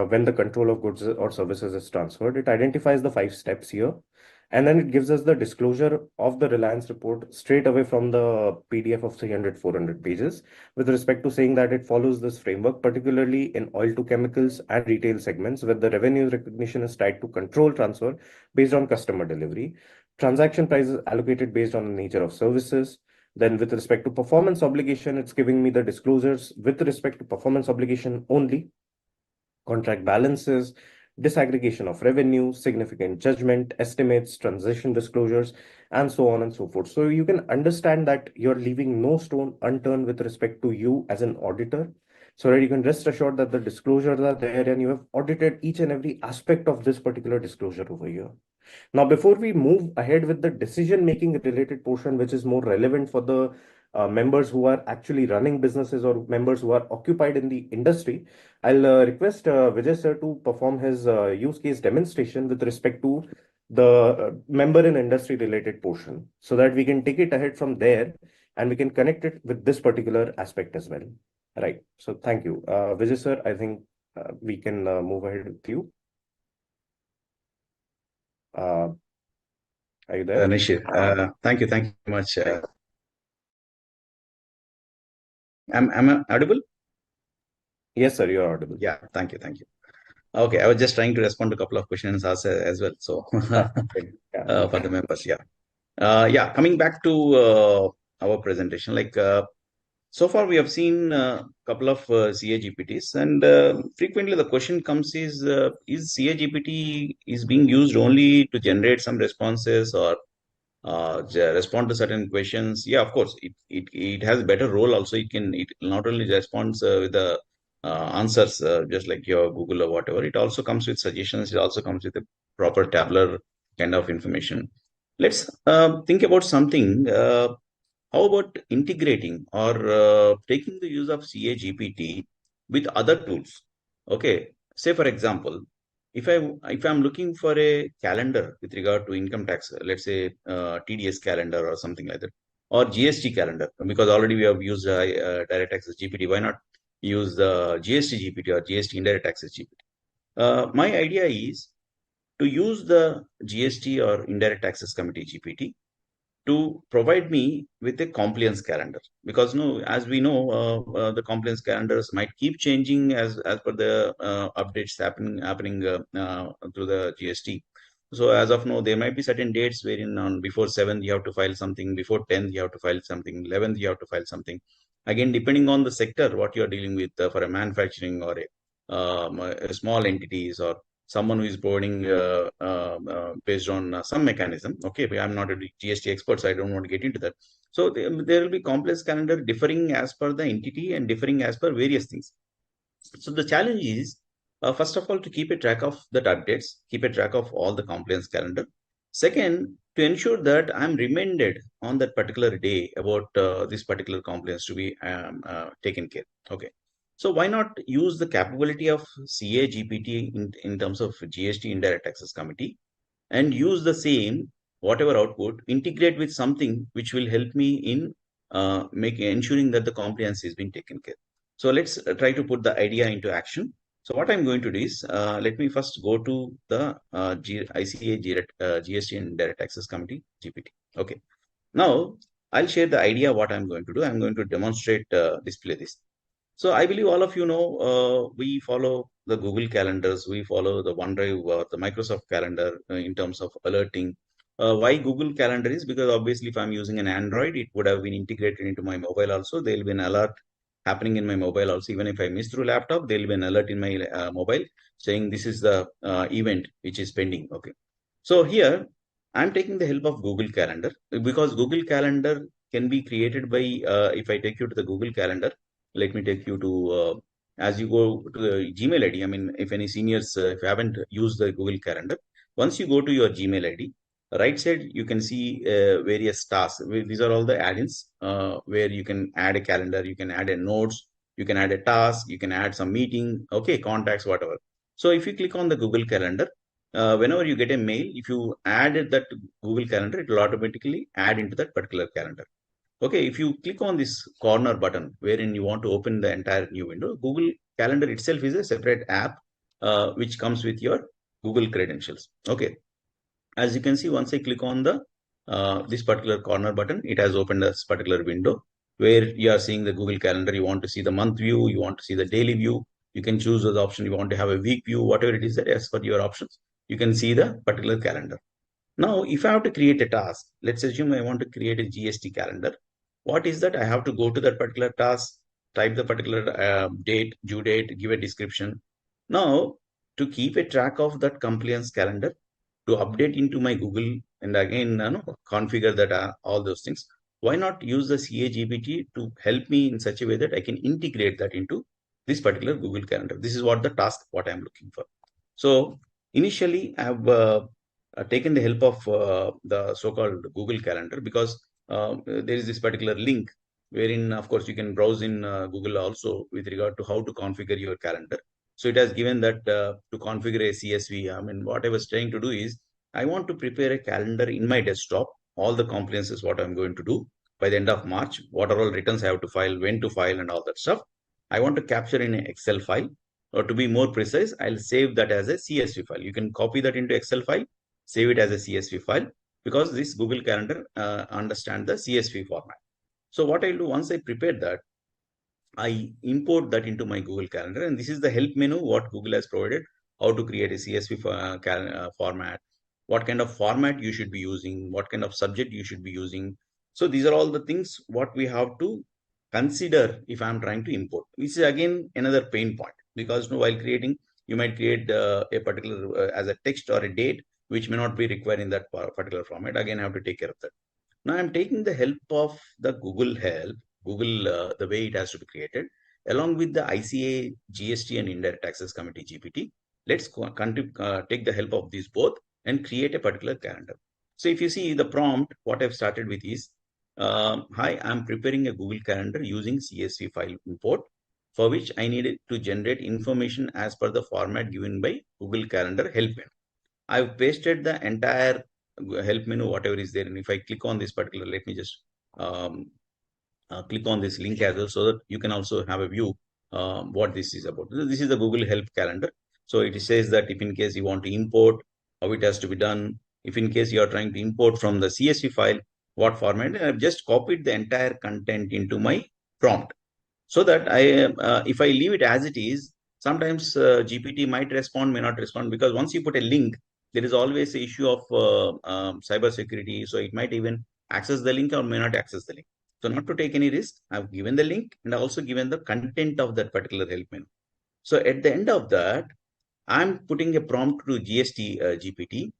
When the control of goods or services is transferred, it identifies the 5 steps here, and then it gives us the disclosure of the Reliance report straight away from the PDF of 300-400 pages with respect to saying that it follows this framework, particularly in oil to chemicals and retail segments, where the revenue recognition is tied to control transfer based on customer delivery. Transaction prices allocated based on the nature of services. Then with respect to performance obligation, it's giving me the disclosures with respect to performance obligation only, contract balances, disaggregation of revenue, significant judgment, estimates, transition disclosures, and so on and so forth. So you can understand that you're leaving no stone unturned with respect to you as an auditor. So that you can rest assured that the disclosures are there and you have audited each and every aspect of this particular disclosure over here. Now, before we move ahead with the decision-making related portion, which is more relevant for the members who are actually running businesses or members who are occupied in the industry, I'll request Vijay sir to perform his use case demonstration with respect to the member in industry related portion so that we can take it ahead from there and we can connect it with this particular aspect as well. Right. So thank you. Vijay sir, I think we can move ahead with you. Are you there? Nishir, thank you very much. Am I audible? Yes, sir, you're audible. Yeah, thank you. Okay, I was just trying to respond to a couple of questions as well. So for the members, coming back to our presentation, so far we have seen a couple of CA GPTs, and frequently the question comes is CA GPT is being used only to generate some responses or respond to certain questions? Yeah, of course, it has a better role also. It not only responds with the answers just like your Google or whatever. It also comes with suggestions. It also comes with a proper tabular kind of information. Let's think about something. How about integrating or taking the use of CA GPT with other tools? Okay, say for example, if I'm looking for a calendar with regard to income tax, let's say TDS calendar or something like that, or GST calendar, because already we have used direct access GPT. Why not use the GST GPT or GST indirect access GPT? My idea is to use the GST or indirect access committee GPT to provide me with a compliance calendar, because as we know, the compliance calendars might keep changing as per the updates happening through the GST. So as of now, there might be certain dates wherein on before 7th you have to file something, before 10th you have to file something, 11th you have to file something. Again, depending on the sector, what you are dealing with, for a manufacturing or a small entities or someone who is boarding based on some mechanism. Okay, but I'm not a GST expert, so I don't want to get into that. So there will be complex calendar differing as per the entity and differing as per various things. So the challenge is, first of all, to keep a track of that updates, keep a track of all the compliance calendar. Second, to ensure that I'm reminded on that particular day about this particular compliance to be taken care. Okay. So why not use the capability of CA GPT in terms of GST Indirect Taxes Committee and use the same whatever output, integrate with something which will help me in ensuring that the compliance is being taken care. So let's try to put the idea into action. So what I'm going to do is, let me first go to the ICAI GST and Direct Taxes Committee, GPT. Okay. Now, I'll share the idea what I'm going to do. I'm going to demonstrate, display this. So I believe all of you know, we follow the Google calendars, we follow the OneDrive, the Microsoft calendar in terms of alerting. Why Google calendar is because obviously if I'm using an Android, it would have been integrated into my mobile also. There will be an alert happening in my mobile also. Even if I miss through laptop, there will be an alert in my mobile saying this is the event which is pending. Okay. So here I'm taking the help of Google Calendar because Google Calendar can be created by, if I take you to the Google Calendar, let me take you to, as you go to the Gmail ID. I mean, if any seniors, if you haven't used the Google Calendar, once you go to your Gmail ID, right side, you can see various tasks. These are all the add-ins where you can add a calendar, you can add a notes, you can add a task, you can add some meeting, okay, contacts, whatever. So if you click on the Google Calendar, whenever you get a mail, if you add that to Google Calendar, it will automatically add into that particular calendar. Okay, if you click on this corner button wherein you want to open the entire new window, Google Calendar itself is a separate app which comes with your Google credentials. Okay, as you can see, once I click on the this particular corner button, it has opened this particular window where you are seeing the Google Calendar. You want to see the month view, you want to see the daily view. You can choose those options. You want to have a week view, whatever it is that as per your options, you can see the particular calendar. Now, if I have to create a task, let's assume I want to create a GST calendar. What is that? I have to go to that particular task, type the particular date, due date, give a description. Now, to keep a track of that compliance calendar, to update into my Google and again configure that all those things, why not use the CA GPT to help me in such a way that I can integrate that into this particular Google Calendar? This is what the task, what I'm looking for. So initially, I have taken the help of the so-called Google Calendar because there is this particular link wherein, of course, you can browse in Google also with regard to how to configure your calendar. So it has given that to configure a CSV. I mean, what I was trying to do is I want to prepare a calendar in my desktop. All the compliances, what I'm going to do by the end of March, what are all returns I have to file, when to file, and all that stuff. I want to capture in an Excel file. Or to be more precise, I'll save that as a CSV file. You can copy that into Excel file, save it as a CSV file because this Google Calendar understands the CSV format. So what I'll do once I prepare that, I import that into my Google Calendar, and this is the help menu what Google has provided, how to create a CSV format, what kind of format you should be using, what kind of subject you should be using. So these are all the things what we have to consider if I'm trying to import. This is again another pain point because while creating, you might create a particular as a text or a date which may not be required in that particular format. Again, I have to take care of that. Now I'm taking the help of the Google help, Google, the way it has to be created, along with the ICAI GST and Indirect Taxes Committee GPT. Let's take the help of these both and create a particular calendar. So if you see the prompt, what I've started with is, hi, I'm preparing a Google Calendar using CSV file import, for which I needed to generate information as per the format given by Google Calendar help menu. I've pasted the entire help menu, whatever is there. And if I click on this particular, let me just click on this link as well so that you can also have a view what this is about. This is the Google Help Calendar. So it says that if in case you want to import, how it has to be done. If in case you are trying to import from the CSV file, what format. And I've just copied the entire content into my prompt so that if I leave it as it is, sometimes GPT might respond, may not respond, because once you put a link, there is always the issue of cyber security. So it might even access the link or may not access the link. So not to take any risk, I've given the link and also given the content of that particular help menu. So at the end of that, I'm putting a prompt to GST GPT.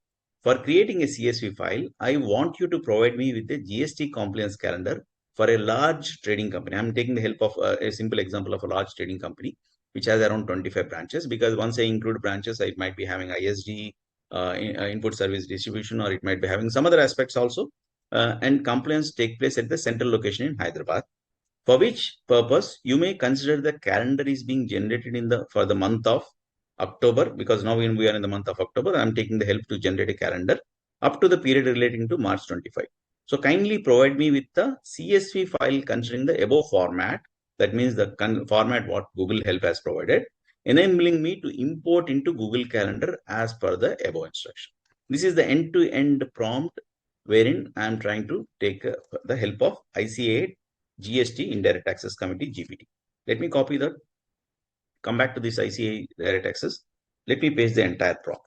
For creating a CSV file, I want you to provide me with a GST compliance calendar for a large trading company. I'm taking the help of a simple example of a large trading company, which has around 25 branches, because once I include branches, I might be having ISD, input service distribution, or it might be having some other aspects also. And compliance take place at the central location in Hyderabad, for which purpose you may consider the calendar is being generated for the month of October, because now when we are in the month of October, I'm taking the help to generate a calendar up to the period relating to March 25. So kindly provide me with the CSV file considering the above format. That means the format what Google Help has provided, enabling me to import into Google Calendar as per the above instruction. This is the end-to-end prompt wherein I am trying to take the help of ICAI GST Indirect Taxes Committee GPT. Let me copy that. Come back to this ICAI Direct Taxes. Let me paste the entire prompt.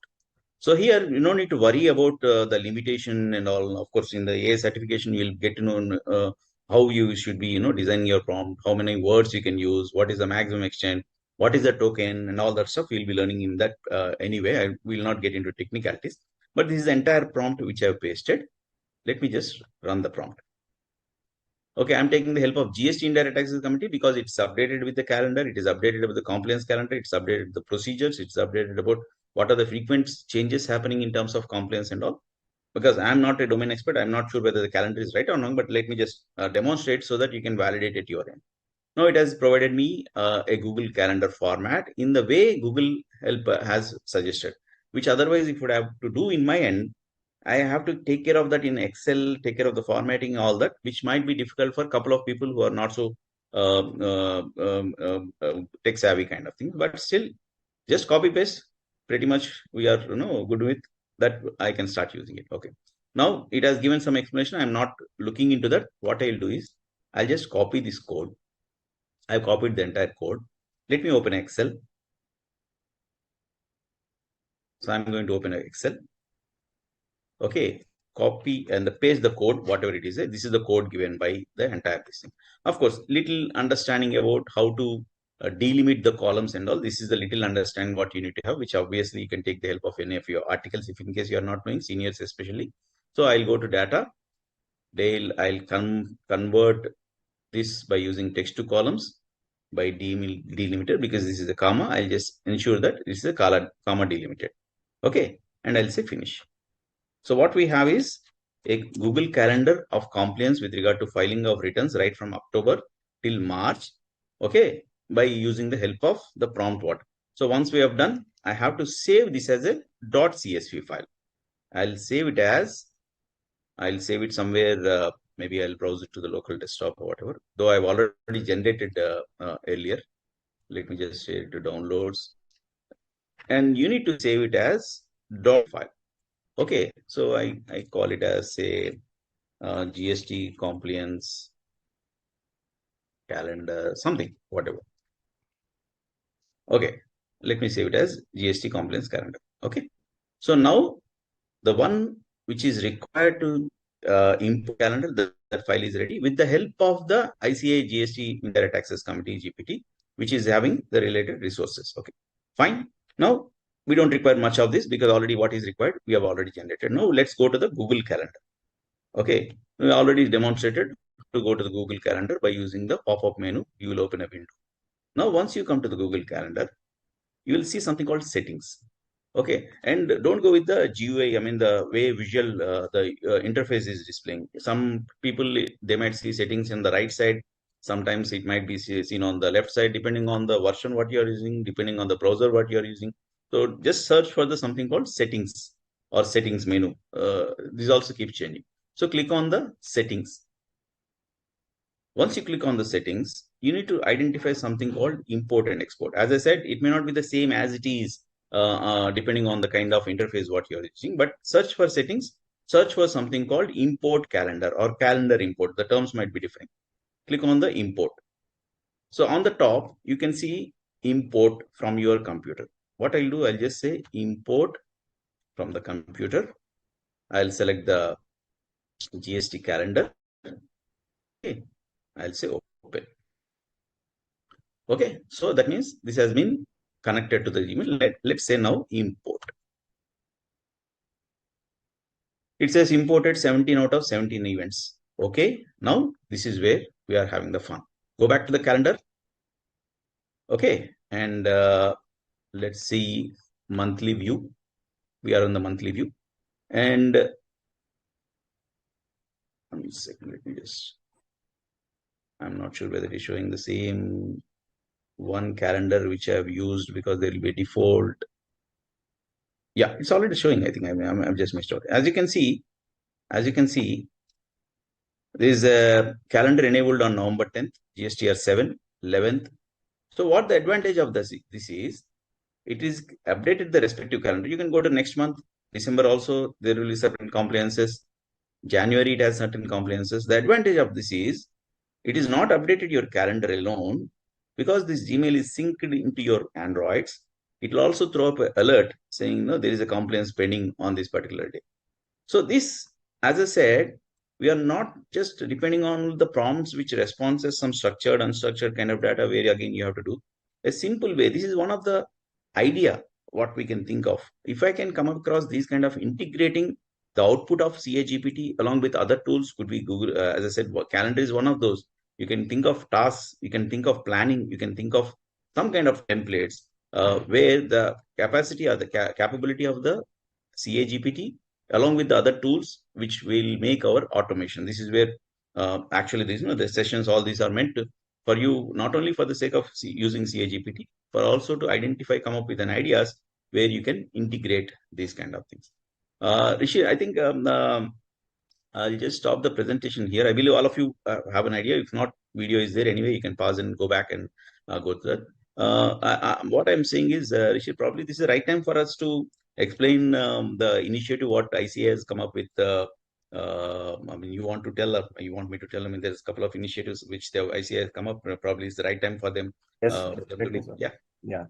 So here you don't need to worry about the limitation and all. Of course, in the AI certification, you'll get to know how you should be, designing your prompt, how many words you can use, what is the maximum extent, what is the token, and all that stuff. We'll be learning in that anyway. I will not get into technicalities. But this is the entire prompt which I have pasted. Let me just run the prompt. Okay, I'm taking the help of GST Indirect Taxes Committee because it's updated with the calendar, it is updated with the compliance calendar, it's updated with the procedures, it's updated about what are the frequent changes happening in terms of compliance and all. Because I'm not a domain expert, I'm not sure whether the calendar is right or wrong, but let me just demonstrate so that you can validate at your end. Now it has provided me a Google Calendar format in the way Google Help has suggested, which otherwise if would have to do in my end, I have to take care of that in Excel, take care of the formatting, all that, which might be difficult for a couple of people who are not so tech savvy kind of thing. But still, just copy paste. Pretty much we are good with that. I can start using it. Okay. Now it has given some explanation. I'm not looking into that. What I'll do is I'll just copy this code. I've copied the entire code. Let me open Excel. So I'm going to open Excel. Okay, copy and paste the code, whatever it is. This is the code given by the entire thing. Of course, little understanding about how to delimit the columns and all. This is the little understanding what you need to have, which obviously you can take the help of any of your articles if in case you are not knowing, seniors especially. So I'll go to data. I'll convert this by using text to columns by delimiter, because this is a comma. I'll just ensure that this is a comma delimited. Okay, and I'll say finish. So what we have is a Google Calendar of compliance with regard to filing of returns right from October till March, okay, by using the help of the prompt what. So once we have done, I have to save this as a .csv file. I'll save it somewhere, maybe I'll browse it to the local desktop or whatever, though I've already generated earlier. Let me just say to downloads. And you need to save it as .file. Okay, so I call it as a GST compliance calendar, something, whatever. Okay, let me save it as GST compliance calendar. Okay, so now the one which is required to import calendar, that file is ready with the help of the ICAI GST Indirect Taxes Committee GPT, which is having the related resources. Okay, fine. Now we don't require much of this because already what is required we have already generated. Now let's go to the Google Calendar. Okay, we already demonstrated to go to the Google Calendar by using the pop-up menu. You will open a window. Now once you come to the Google Calendar, you will see something called settings. Okay, and don't go with the GUI. I mean the way visual the interface is displaying. Some people they might see settings on the right side. Sometimes it might be seen on the left side, depending on the version what you are using, depending on the browser what you are using. So just search for the something called settings or settings menu. This also keeps changing. So click on the settings. Once you click on the settings, you need to identify something called import and export. As I said, it may not be the same as it is depending on the kind of interface what you're using, but search for settings, search for something called import calendar or calendar import. The terms might be different. Click on the import. So on the top, you can see import from your computer. What I'll do, I'll just say import from the computer. I'll select the GST calendar. Okay, I'll say open. Okay, so that means this has been connected to the email. Let's say now import. It says imported 17 out of 17 events. Okay, now this is where we are having the fun. Go back to the calendar. Okay, and let's see monthly view. We are on the monthly view. And 1 second, let me just, I'm not sure whether it is showing the same one calendar which I have used, because there will be a default. Yeah, it's already showing. I think I'm just missed out. As you can see, there is a calendar enabled on November 10th, GSTR 7, 11th. So what the advantage of this is, it is updated the respective calendar. You can go to next month, December also, there will be certain compliances. January, it has certain compliances. The advantage of this is, it is not updated your calendar alone, because this Gmail is synced into your Androids. It will also throw up an alert saying, no, there is a compliance pending on this particular day. So this, as I said, we are not just depending on the prompts which responses some structured, unstructured kind of data, where again you have to do a simple way. This is one of the idea what we can think of. If I can come across these kind of integrating the output of CA GPT along with other tools, could be Google, as I said, calendar is one of those. You can think of tasks, you can think of planning, you can think of some kind of templates where the capacity or the capability of the CA GPT along with the other tools which will make our automation. This is where actually these, the sessions, all these are meant to, for you, not only for the sake of using CA GPT, but also to identify, come up with an ideas where you can integrate these kind of things. Rishi, I think I'll just stop the presentation here. I believe all of you have an idea. If not, video is there anyway. You can pause and go back and go to that. What I'm saying is, Rishi, probably this is the right time for us to explain the initiative what ICA has come up with. I mean, you want me to tell them? I mean, there's a couple of initiatives which the ICA has come up. Probably it's the right time for them. Yes, To do. Yeah. Yeah.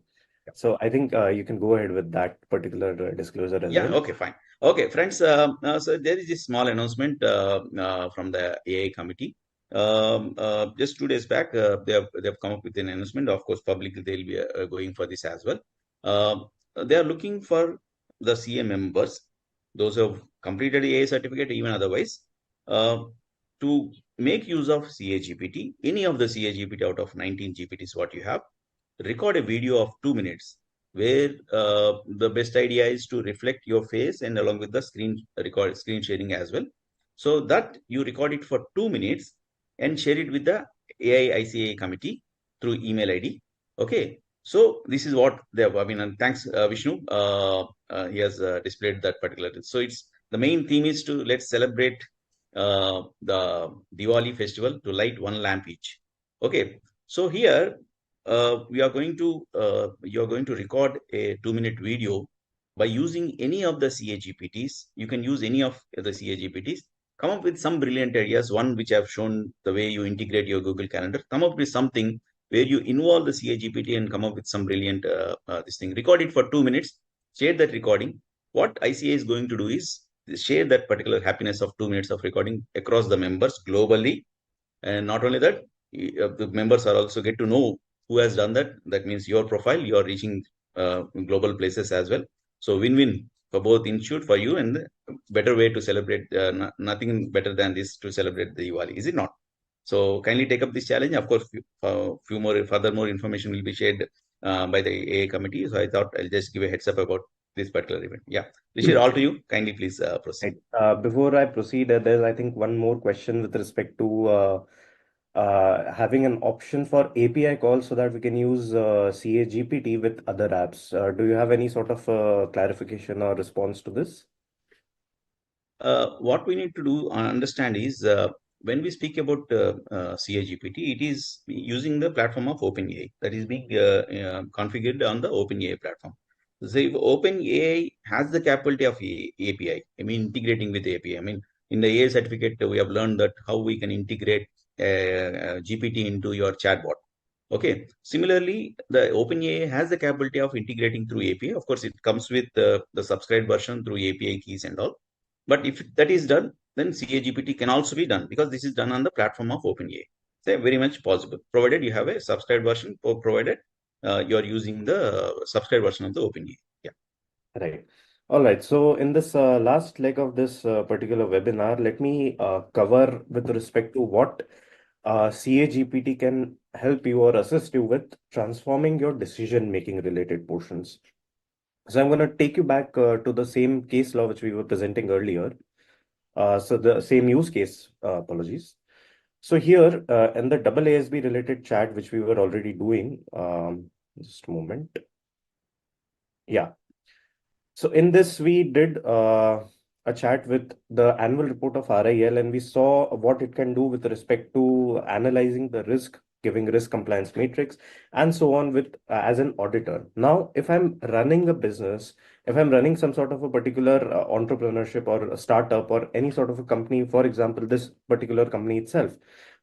So I think you can go ahead with that particular disclosure as well. Okay, fine. Okay, friends. So there is this small announcement from the AI committee. Just 2 days back, they have come up with an announcement. Of course, publicly they'll be going for this as well. They are looking for the CA members, those who have completed AI certificate, even otherwise, to make use of CA GPT. Any of the CA GPT out of 19 GPTs, what you have, record a video of 2 minutes where the best idea is to reflect your face and along with the screen sharing as well. So that you record it for 2 minutes and share it with the AI ICAI committee through email ID. Okay. So this is what they have. I mean, and thanks Vishnu. He has displayed that particular. So it's the main theme is to let's celebrate the Diwali festival to light one lamp each. Okay. So here you're going to record a 2-minute video by using any of the CA GPTs. You can use any of the CA GPTs. Come up with some brilliant ideas. One which I've shown the way you integrate your Google Calendar. Come up with something where you involve the CA GPT and come up with some brilliant this thing. Record it for 2 minutes. Share that recording. What ICA is going to do is share that particular happiness of 2 minutes of recording across the members globally. And not only that, the members are also get to know who has done that. That means your profile, you are reaching global places as well. So win-win for both institute, for you, and better way to celebrate. Nothing better than this to celebrate the Diwali, is it not? So kindly take up this challenge. Of course, further more information will be shared by the AA committee. So I thought I'll just give a heads up about this particular event. Yeah, Rishir, all to you. Kindly please proceed. Right. Before I proceed, there's I think one more question with respect to having an option for API calls so that we can use CA GPT with other apps. Do you have any sort of clarification or response to this? What we need to do understand is when we speak about CA GPT, it is using the platform of OpenAI that is being configured on the OpenAI platform. So if OpenAI has the capability of API, I mean integrating with API. I mean in the AI certificate we have learned that how we can integrate GPT into your chatbot. Okay. Similarly, the OpenAI has the capability of integrating through API. Of course, it comes with the subscribed version through API keys and all. But if that is done, then CA GPT can also be done because this is done on the platform of OpenAI. So very much possible, provided you have a subscribed version, or provided you are using the subscribed version of the OpenAI. Yeah. Right. All right. So in this last leg of this particular webinar, let me cover with respect to what CA GPT can help you or assist you with transforming your decision-making related portions. So I'm going to take you back to the same case law which we were presenting earlier. So the same use case, apologies. So here in the double ASB related chat, which we were already doing, just a moment. Yeah. So in this, we did a chat with the annual report of RIL, and we saw what it can do with respect to analyzing the risk, giving risk compliance matrix, and so on with as an auditor. Now, if I'm running a business, if I'm running some sort of a particular entrepreneurship or a startup or any sort of a company, for example, this particular company itself,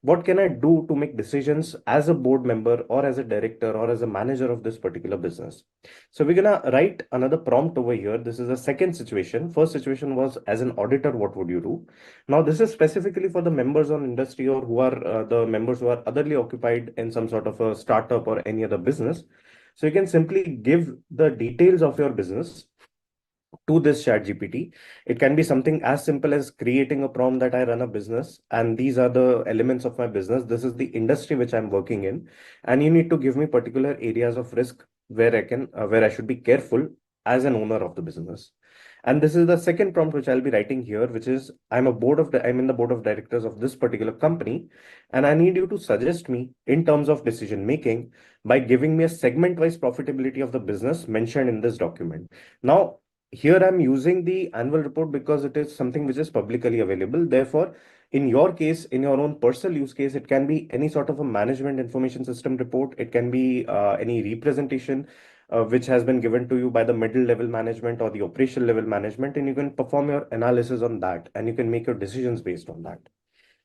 what can I do to make decisions as a board member or as a director or as a manager of this particular business? So we're gonna write another prompt over here. This is a second situation. First situation was as an auditor, what would you do? Now this is specifically for the members on industry or who are the members who are otherly occupied in some sort of a startup or any other business. So you can simply give the details of your business to this chat GPT. It can be something as simple as creating a prompt that I run a business and these are the elements of my business. This is the industry which I'm working in. And you need to give me particular areas of risk where where I should be careful as an owner of the business. And this is the second prompt which I'll be writing here, which is I'm in the board of directors of this particular company. And I need you to suggest me in terms of decision making by giving me a segment wise profitability of the business mentioned in this document. Now, here I'm using the annual report because it is something which is publicly available. Therefore, in your case, in your own personal use case, it can be any sort of a management information system report. It can be any representation which has been given to you by the middle level management or the operational level management, and you can perform your analysis on that and you can make your decisions based on that.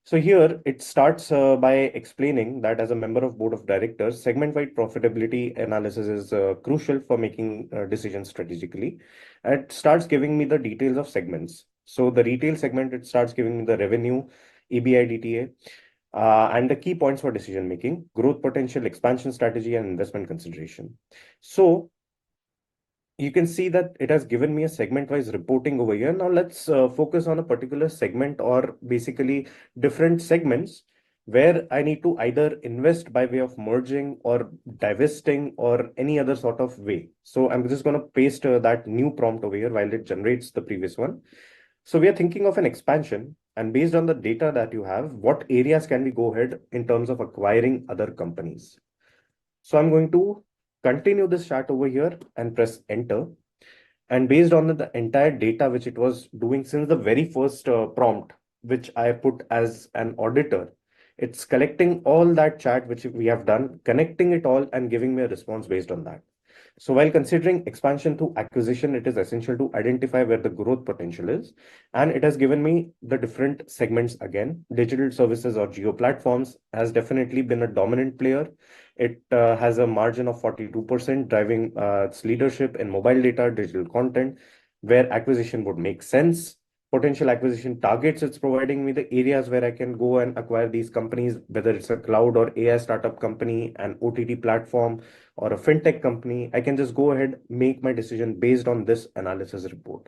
So here it starts by explaining that as a member of board of directors, segment-wide profitability analysis is crucial for making decisions strategically. It starts giving me the details of segments. So the retail segment, it starts giving me the revenue, EBITDA, and the key points for decision making, growth potential, expansion strategy, and investment consideration. So you can see that it has given me a segment-wise reporting over here. Now let's focus on a particular segment or basically different segments where I need to either invest by way of merging or divesting or any other sort of way. So I'm just going to paste that new prompt over here while it generates the previous one. So we are thinking of an expansion, and based on the data that you have, what areas can we go ahead in terms of acquiring other companies? So I'm going to continue this chart over here and press enter. And based on the entire data which it was doing since the very first prompt, which I put as an auditor, it's collecting all that chat which we have done, connecting it all and giving me a response based on that. So while considering expansion through acquisition, it is essential to identify where the growth potential is. And it has given me the different segments again. Digital services or geo platforms has definitely been a dominant player. It has a margin of 42%, driving its leadership in mobile data, digital content, where acquisition would make sense. Potential acquisition targets, it's providing me the areas where I can go and acquire these companies, whether it's a cloud or AI startup company, an OTT platform, or a fintech company. I can just go ahead, make my decision based on this analysis report.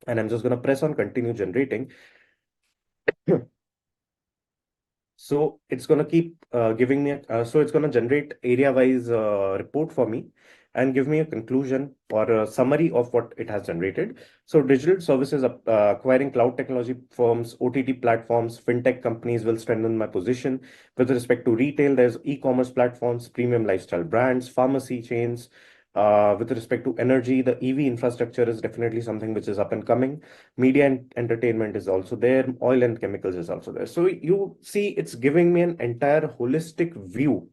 And I'm just going to press on continue generating. So it's going to keep giving me, so it's going to generate area-wise report for me and give me a conclusion or a summary of what it has generated. So digital services, acquiring cloud technology firms, OTT platforms, fintech companies will strengthen my position. With respect to retail, there's e-commerce platforms, premium lifestyle brands, pharmacy chains. With respect to energy, the EV infrastructure is definitely something which is up and coming. Media and entertainment is also there. Oil and chemicals is also there. So you see, it's giving me an entire holistic view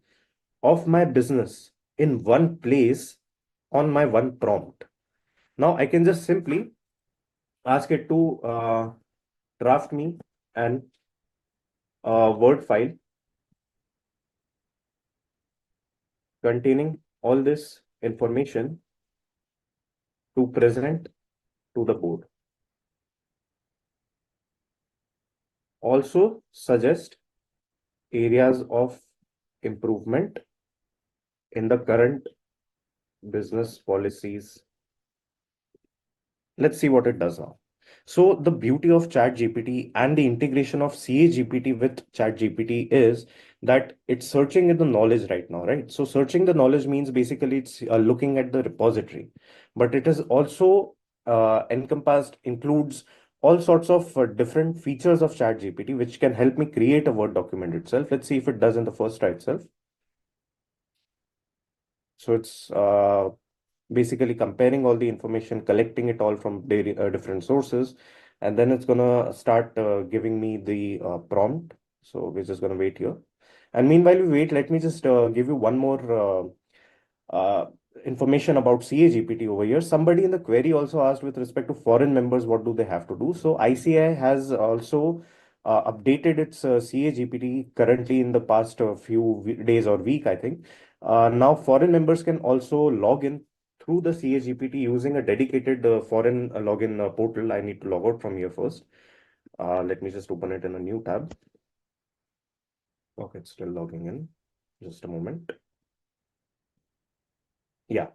of my business in one place on my one prompt. Now I can just simply ask it to draft me an Word file containing all this information to present to the board. Also suggest areas of improvement in the current business policies. Let's see what it does now. So the beauty of ChatGPT and the integration of CA GPT with ChatGPT is that it's searching in the knowledge right now, right? So searching the knowledge means basically it's looking at the repository. but it is also includes all sorts of different features of ChatGPT, which can help me create a Word document itself. Let's see if it does in the first try itself. So it's basically comparing all the information, collecting it all from different sources, and then it's gonna start giving me the prompt. So we're just gonna wait here. And meanwhile we wait, let me just give you one more information about CA GPT over here. Somebody in the query also asked with respect to foreign members, what do they have to do? So ICAI has also updated its CA GPT currently in the past few days or week, I think. Now foreign members can also log in through the CA GPT using a dedicated foreign login portal. I need to log out from here first. Let me just open it in a new tab. Okay, it's still logging in. Just a moment. Yeah.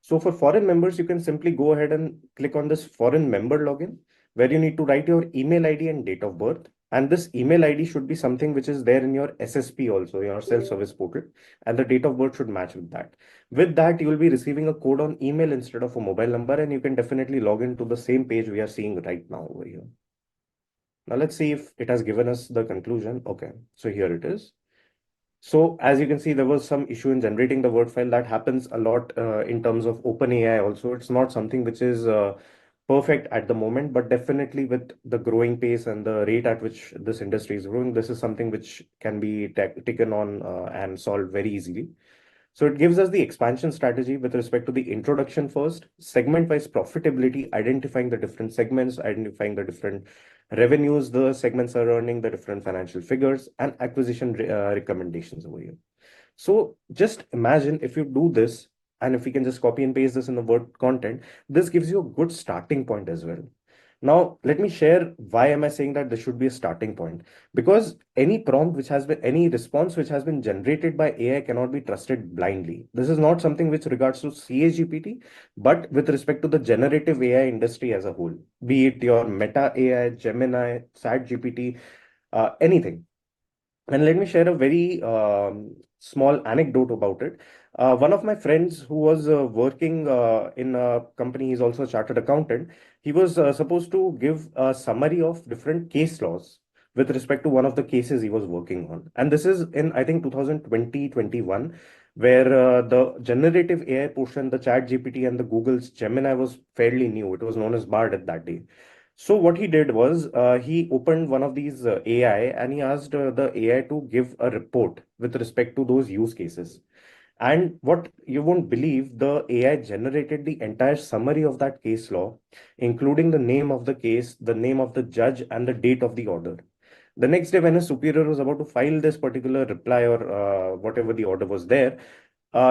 So for foreign members, you can simply go ahead and click on this foreign member login, where you need to write your email ID and date of birth. And this email ID should be something which is there in your SSP also, your self-service portal, and the date of birth should match with that. With that, you will be receiving a code on email instead of a mobile number, and you can definitely log into the same page we are seeing right now over here. Now let's see if it has given us the conclusion. Okay, so here it is. So as you can see, there was some issue in generating the Word file. That happens a lot in terms of OpenAI also. It's not something which is perfect at the moment, but definitely with the growing pace and the rate at which this industry is growing, this is something which can be taken on and solved very easily. So it gives us the expansion strategy with respect to the introduction first, segment-wise profitability, identifying the different segments, identifying the different revenues the segments are earning, the different financial figures, and acquisition recommendations over here. So just imagine if you do this, and if we can just copy and paste this in the Word content, this gives you a good starting point as well. Now, let me share why am I saying that this should be a starting point. Because any prompt which has been, any response which has been generated by AI cannot be trusted blindly. This is not something which regards to CA GPT, but with respect to the generative AI industry as a whole, be it your Meta AI, Gemini, Chat GPT, anything. And let me share a very small anecdote about it. One of my friends who was working in a company, he's also a chartered accountant. He was supposed to give a summary of different case laws with respect to one of the cases he was working on. And this is in, I think, 2020, 21, where the generative AI portion, the Chat GPT and the Google's Gemini was fairly new. It was known as Bard at that day. So what he did was he opened one of these AI and he asked the AI to give a report with respect to those use cases. And what you won't believe, the AI generated the entire summary of that case law, including the name of the case, the name of the judge, and the date of the order. The next day, when his superior was about to file this particular reply or whatever the order was there,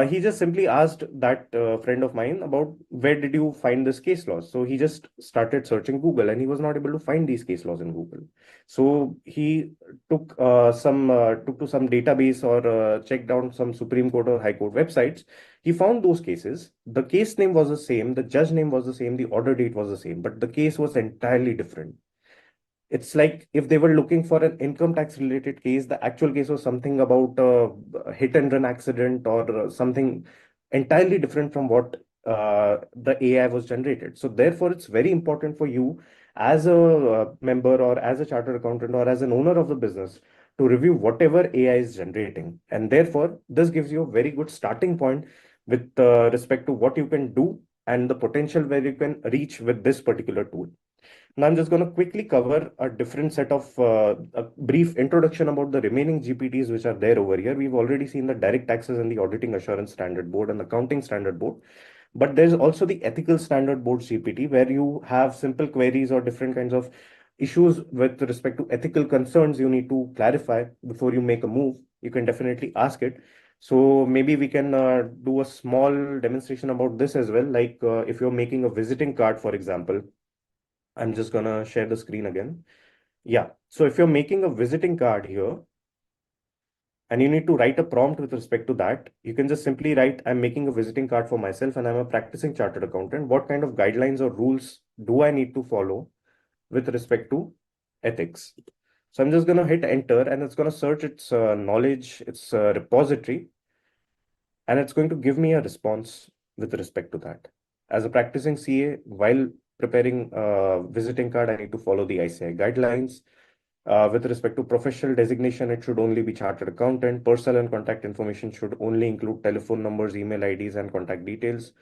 he just simply asked that friend of mine about where did you find this case laws. So he just started searching Google, and he was not able to find these case laws in Google. So he took to some database or checked down some Supreme Court or High Court websites. He found those cases. The case name was the same, the judge name was the same, the order date was the same, but the case was entirely different. It's like if they were looking for an income tax related case, the actual case was something about a hit and run accident or something entirely different from what the AI was generated. So therefore, it's very important for you as a member or as a chartered accountant or as an owner of the business to review whatever AI is generating. And therefore, this gives you a very good starting point with respect to what you can do and the potential where you can reach with this particular tool. Now, I'm just going to quickly cover a different set of a brief introduction about the remaining GPTs which are there over here. We've already seen the direct taxes and the auditing assurance standard board and accounting standard board. But there's also the ethical standard board GPT where you have simple queries or different kinds of issues with respect to ethical concerns you need to clarify before you make a move. You can definitely ask it. So maybe we can do a small demonstration about this as well. Like if you're making a visiting card, for example, I'm just gonna share the screen again. Yeah, so if you're making a visiting card here and you need to write a prompt with respect to that, you can just simply write, I'm making a visiting card for myself and I'm a practicing chartered accountant. What kind of guidelines or rules do I need to follow with respect to ethics? So I'm just gonna hit enter and it's gonna search its knowledge, its repository, and it's going to give me a response with respect to that. As a practicing CA, while preparing visiting card, I need to follow the ICAI guidelines. With respect to professional designation, it should only be chartered accountant. Personal and contact information should only include telephone numbers, email IDs, and contact details.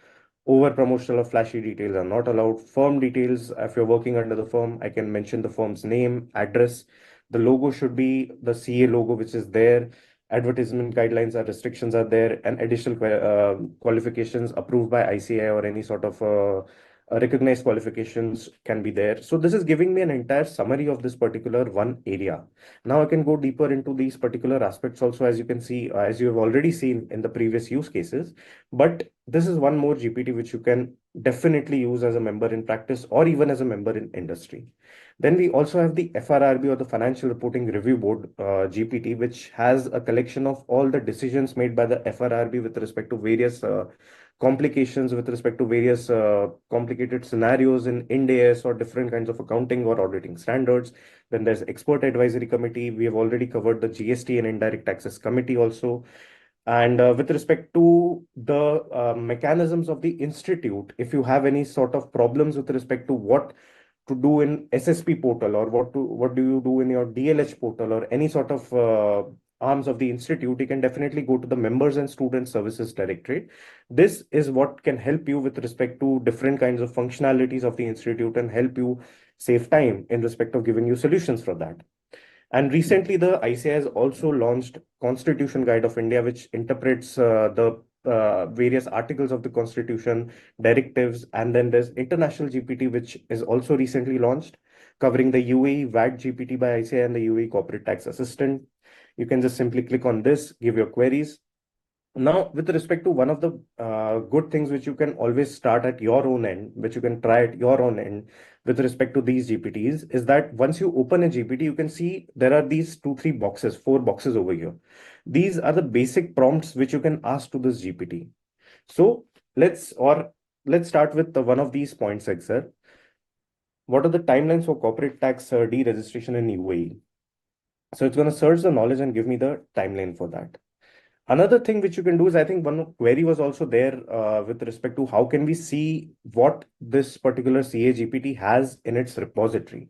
Over promotional or flashy details are not allowed. Firm details, if you're working under the firm, I can mention the firm's name, address. The logo should be the CA logo, which is there. Advertisement guidelines or restrictions are there, and additional qualifications approved by ICAI or any sort of recognized qualifications can be there. So this is giving me an entire summary of this particular one area. Now I can go deeper into these particular aspects also, as you can see, as you have already seen in the previous use cases. But this is one more GPT which you can definitely use as a member in practice or even as a member in industry. Then we also have the FRRB, or the Financial Reporting Review Board GPT, which has a collection of all the decisions made by the FRRB with respect to various complications, with respect to various complicated scenarios in Ind AS or different kinds of accounting or auditing standards. Then there's Expert Advisory Committee. We have already covered the GST and Indirect Taxes Committee also. And with respect to the mechanisms of the institute, if you have any sort of problems with respect to what to do in SSP portal, or what do you do in your DLH portal, or any sort of arms of the institute, you can definitely go to the Members and Student Services Directorate. This is what can help you with respect to different kinds of functionalities of the institute and help you save time in respect of giving you solutions for that. And recently, the ICAI has also launched Constitution Guide of India, which interprets the various articles of the Constitution, directives, and then there's International GPT, which is also recently launched, covering the UAE VAT GPT by ICAI and the UAE Corporate Tax Assistant. You can just simply click on this, give your queries. Now, with respect to one of the good things which you can always start at your own end, which you can try at your own end with respect to these GPTs, is that once you open a GPT, you can see there are these 4 boxes over here. These are the basic prompts which you can ask to this GPT. So let's start with one of these points, sir. What are the timelines for corporate tax deregistration in UAE? So it's going to search the knowledge and give me the timeline for that. Another thing which you can do is, I think one query was also there with respect to how can we see what this particular CA GPT has in its repository,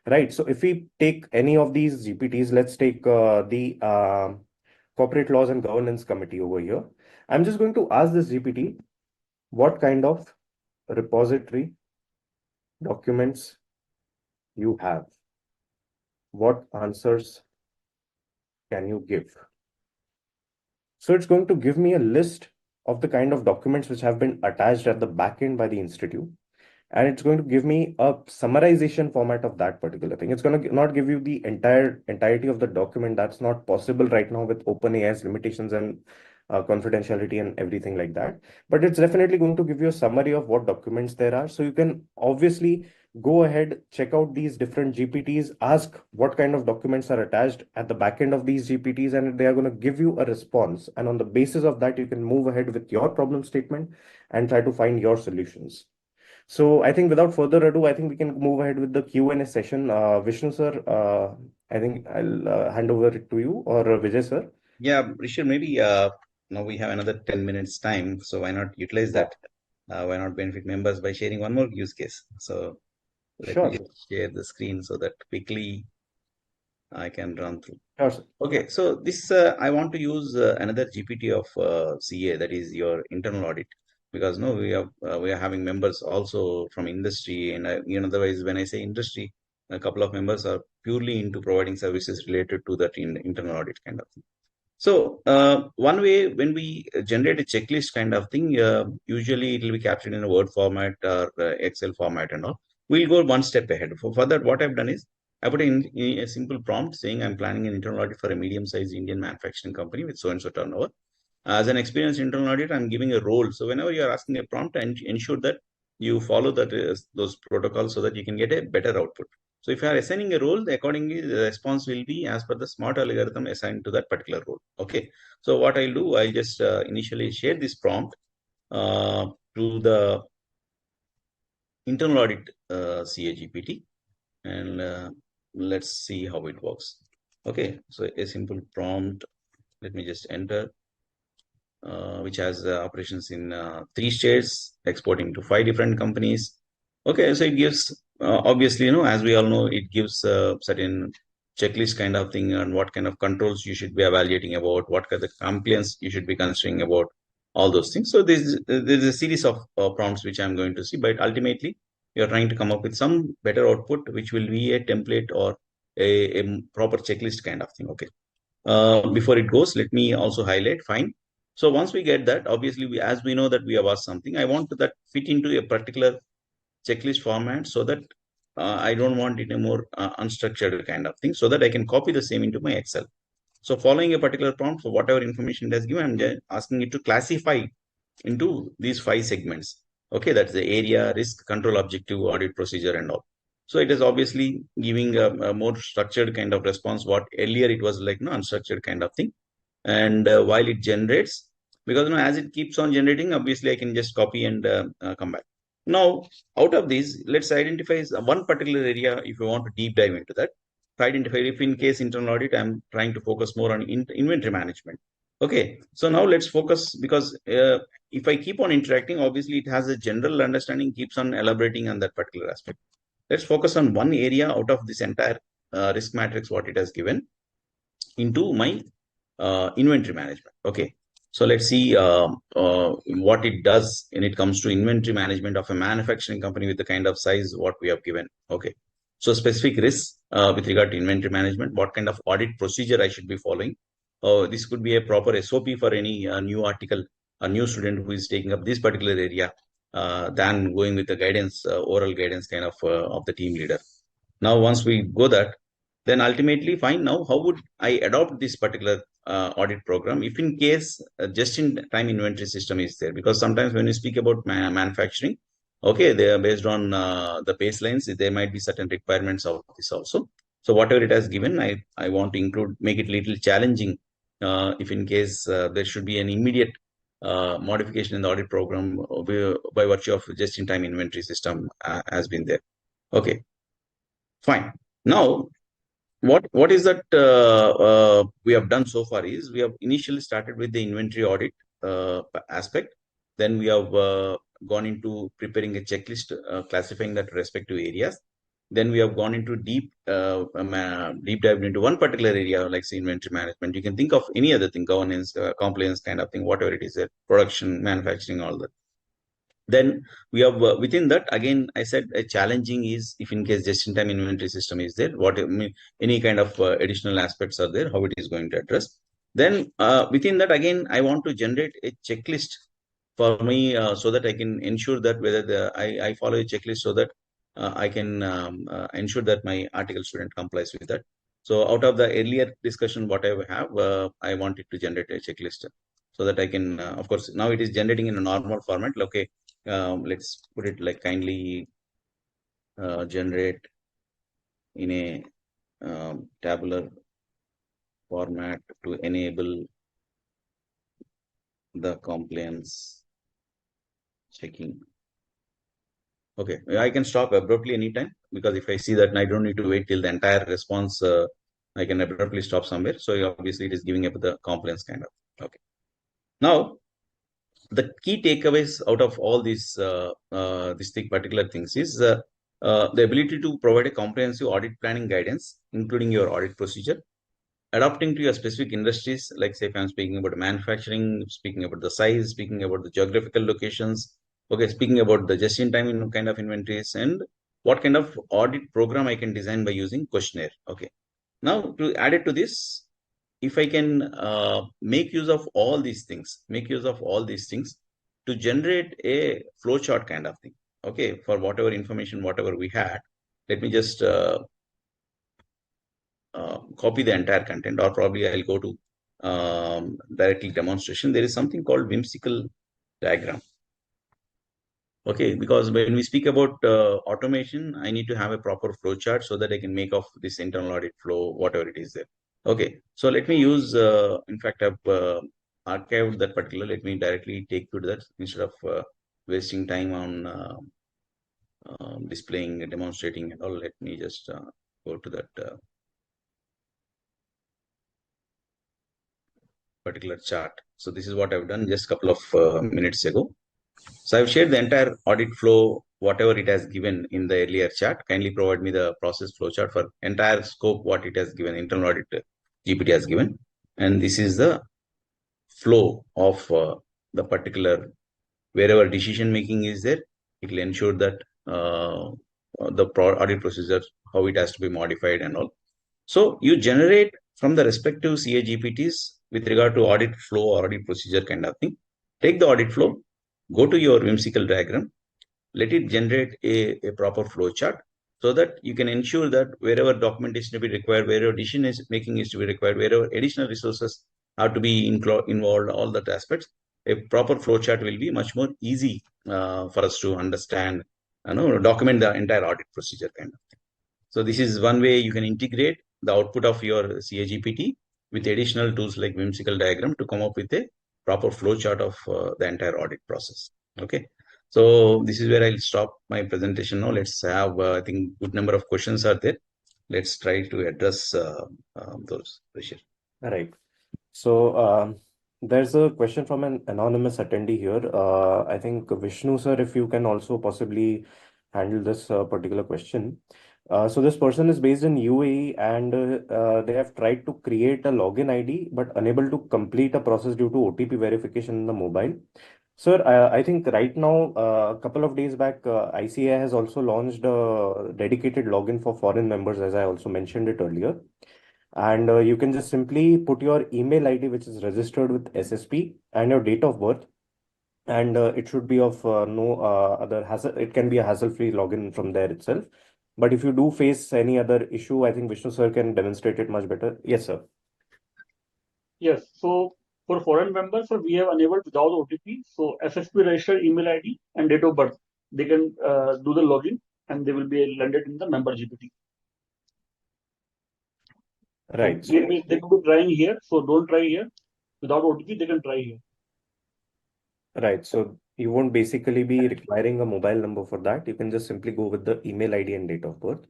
right? So if we take any of these GPTs, let's take the Corporate Laws and Governance Committee over here. I'm just going to ask this GPT what kind of repository documents you have. What answers can you give? So it's going to give me a list of the kind of documents which have been attached at the back end by the institute. And it's going to give me a summarization format of that particular thing. It's going to not give you the entirety of the document. That's not possible right now with OpenAI's limitations and confidentiality and everything like that. But it's definitely going to give you a summary of what documents there are. So you can obviously go ahead, check out these different GPTs, ask what kind of documents are attached at the back end of these GPTs, and they are going to give you a response. And on the basis of that, you can move ahead with your problem statement and try to find your solutions. So I think without further ado, I think we can move ahead with the Q&A session. Vishnu sir, I think I'll hand over it to you, or Vijay sir. Yeah, Rishabh, maybe now we have another 10 minutes time, so why not utilize that? Why not benefit members by sharing one more use case? So let me just share the screen so that quickly I can run through. Sure, sir. Okay, so this I want to use another GPT of CA, that is your internal audit, because no, we are having members also from industry, and otherwise when I say industry, a couple of members are purely into providing services related to that internal audit kind of thing. So one way, when we generate a checklist kind of thing, usually it will be captured in a Word format or Excel format and all. We'll go one step ahead. For that, what I've done is I put in a simple prompt saying I'm planning an internal audit for a medium-sized Indian manufacturing company with so-and-so turnover. As an experienced internal auditor, I'm giving a role. So whenever you're asking a prompt, and ensure that you follow those protocols so that you can get a better output. So if you are assigning a role, accordingly, the response will be as per the smart algorithm assigned to that particular role. Okay. So what I'll do, I'll just initially share this prompt to the internal audit CA GPT, and let's see how it works. Okay. So a simple prompt. Let me just enter. which has operations in 3 states, exporting to 5 different companies. Okay, so it gives, obviously, as we all know, it gives certain checklist kind of thing and what kind of controls you should be evaluating about, what kind of compliance you should be considering about, all those things. So there's a series of prompts which I'm going to see, but ultimately we are trying to come up with some better output, which will be a template or a proper checklist kind of thing. Okay. Before it goes, let me also highlight. Fine. So once we get that, obviously, as we know that we have asked something, I want that fit into a particular checklist format so that I don't want it a more unstructured kind of thing, so that I can copy the same into my Excel. So following a particular prompt for whatever information it has given, I'm just asking it to classify into these 5 segments. Okay, that's the area, risk, control, objective, audit procedure, and all. So it is obviously giving a more structured kind of response. What earlier it was like unstructured kind of thing. And while it generates, because as it keeps on generating, obviously I can just copy and come back. Now, out of these, let's identify one particular area if you want to deep dive into that. To identify if in case internal audit, I'm trying to focus more on inventory management. Okay, so now let's focus, because if I keep on interacting, obviously it has a general understanding, keeps on elaborating on that particular aspect. Let's focus on one area out of this entire risk matrix, what it has given into my inventory management. Okay, so let's see what it does when it comes to inventory management of a manufacturing company with the kind of size what we have given. Okay, so specific risks with regard to inventory management, what kind of audit procedure I should be following. This could be a proper SOP for any new article, a new student who is taking up this particular area, than going with the guidance, oral guidance kind of the team leader. Now, once we go that, then ultimately fine. Now, how would I adopt this particular audit program if in case just-in-time inventory system is there? Because sometimes when we speak about manufacturing, okay, they are based on the baselines. There might be certain requirements of this also. So whatever it has given, I want to include, make it little challenging if in case there should be an immediate modification in the audit program by virtue of just-in-time inventory system has been there. Okay, fine. Now, what is that we have done so far is we have initially started with the inventory audit aspect. Then we have gone into preparing a checklist, classifying that respective areas. Then we have gone into deep dive into one particular area, like say inventory management. You can think of any other thing, governance, compliance kind of thing, whatever it is, production, manufacturing, all that. Then we have within that, again I said a challenging is if in case just-in-time inventory system is there, what any kind of additional aspects are there, how it is going to address. Then within that, again I want to generate a checklist for me, so that I can ensure that whether I follow a checklist, so that I can ensure that my article student complies with that. So out of the earlier discussion what I have, I wanted to generate a checklist so that I can, of course, now it is generating in a normal format. Okay, let's put it like kindly generate in a tabular format to enable the compliance checking. Okay, I can stop abruptly anytime, because if I see that I don't need to wait till the entire response, I can abruptly stop somewhere. So obviously it is giving up the compliance kind of. Okay. Now, the key takeaways out of all these particular things is the ability to provide a comprehensive audit planning guidance, including your audit procedure, adapting to your specific industries. Like say if I'm speaking about manufacturing, speaking about the size, speaking about the geographical locations, okay, speaking about the just-in-time kind of inventories, and what kind of audit program I can design by using questionnaire. Okay. Now to add it to this, if I can make use of all these things, to generate a flowchart kind of thing. Okay, for whatever information, whatever we had, let me just copy the entire content, or probably I'll go to directly demonstration. There is something called whimsical diagram. Okay, because when we speak about automation, I need to have a proper flowchart so that I can make of this internal audit flow, whatever it is there. Okay, so let me use, in fact, I've archived that particular. Let me directly take to that instead of wasting time on displaying, demonstrating and all. Let me just go to that particular chart. So this is what I've done just a couple of minutes ago. So I've shared the entire audit flow, whatever it has given in the earlier chart. Kindly provide me the process flow chart for entire scope, what it has given, internal audit GPT has given. And this is the flow of the particular, wherever decision making is there, it will ensure that the audit procedure, how it has to be modified and all. So you generate from the respective CA GPTs with regard to audit flow or audit procedure kind of thing. Take the audit flow, go to your whimsical diagram, let it generate a proper flow chart so that you can ensure that wherever documentation to be required, wherever decision is making is to be required, wherever additional resources have to be involved, all that aspects, a proper flow chart will be much more easy for us to understand, document the entire audit procedure kind of thing. So this is one way you can integrate the output of your CA GPT with additional tools like whimsical diagram to come up with a proper flow chart of the entire audit process. Okay. So this is where I'll stop my presentation now. Let's have, I think, good number of questions are there. Let's try to address those. All right. So there's a question from an anonymous attendee here. I think Vishnu sir, if you can also possibly handle this particular question. So this person is based in UAE and they have tried to create a login ID but unable to complete a process due to OTP verification in the mobile. Sir, I think right now, a couple of days back, ICAI has also launched a dedicated login for foreign members, as I also mentioned it earlier. And you can just simply put your email ID, which is registered with SSP, and your date of birth. And it should be of no other hassle. It can be a hassle-free login from there itself. But if you do face any other issue, I think Vishnu sir can demonstrate it much better. Yes, sir. Yes. So for foreign members, we have enabled without OTP. So SSP registered email ID and date of birth. They can do the login and they will be landed in the member GPT. Right. So they could be trying here. So don't try here. Without OTP, they can try here. Right. So you won't basically be requiring a mobile number for that. You can just simply go with the email ID and date of birth.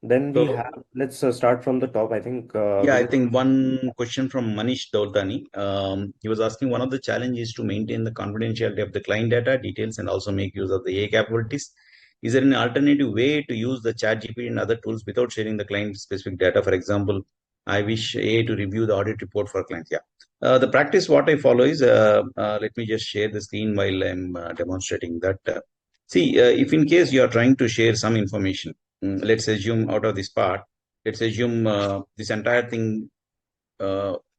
Then we have, let's start from the top. I think. I think one question from Manish Dowdani. He was asking, one of the challenges to maintain the confidentiality of the client data details and also make use of the AI capabilities. Is there an alternative way to use the ChatGPT and other tools without sharing the client-specific data? For example, I wish AI to review the audit report for clients. Yeah. The practice what I follow is, let me just share the screen while I'm demonstrating that. If in case you are trying to share some information, let's assume out of this part, let's assume this entire thing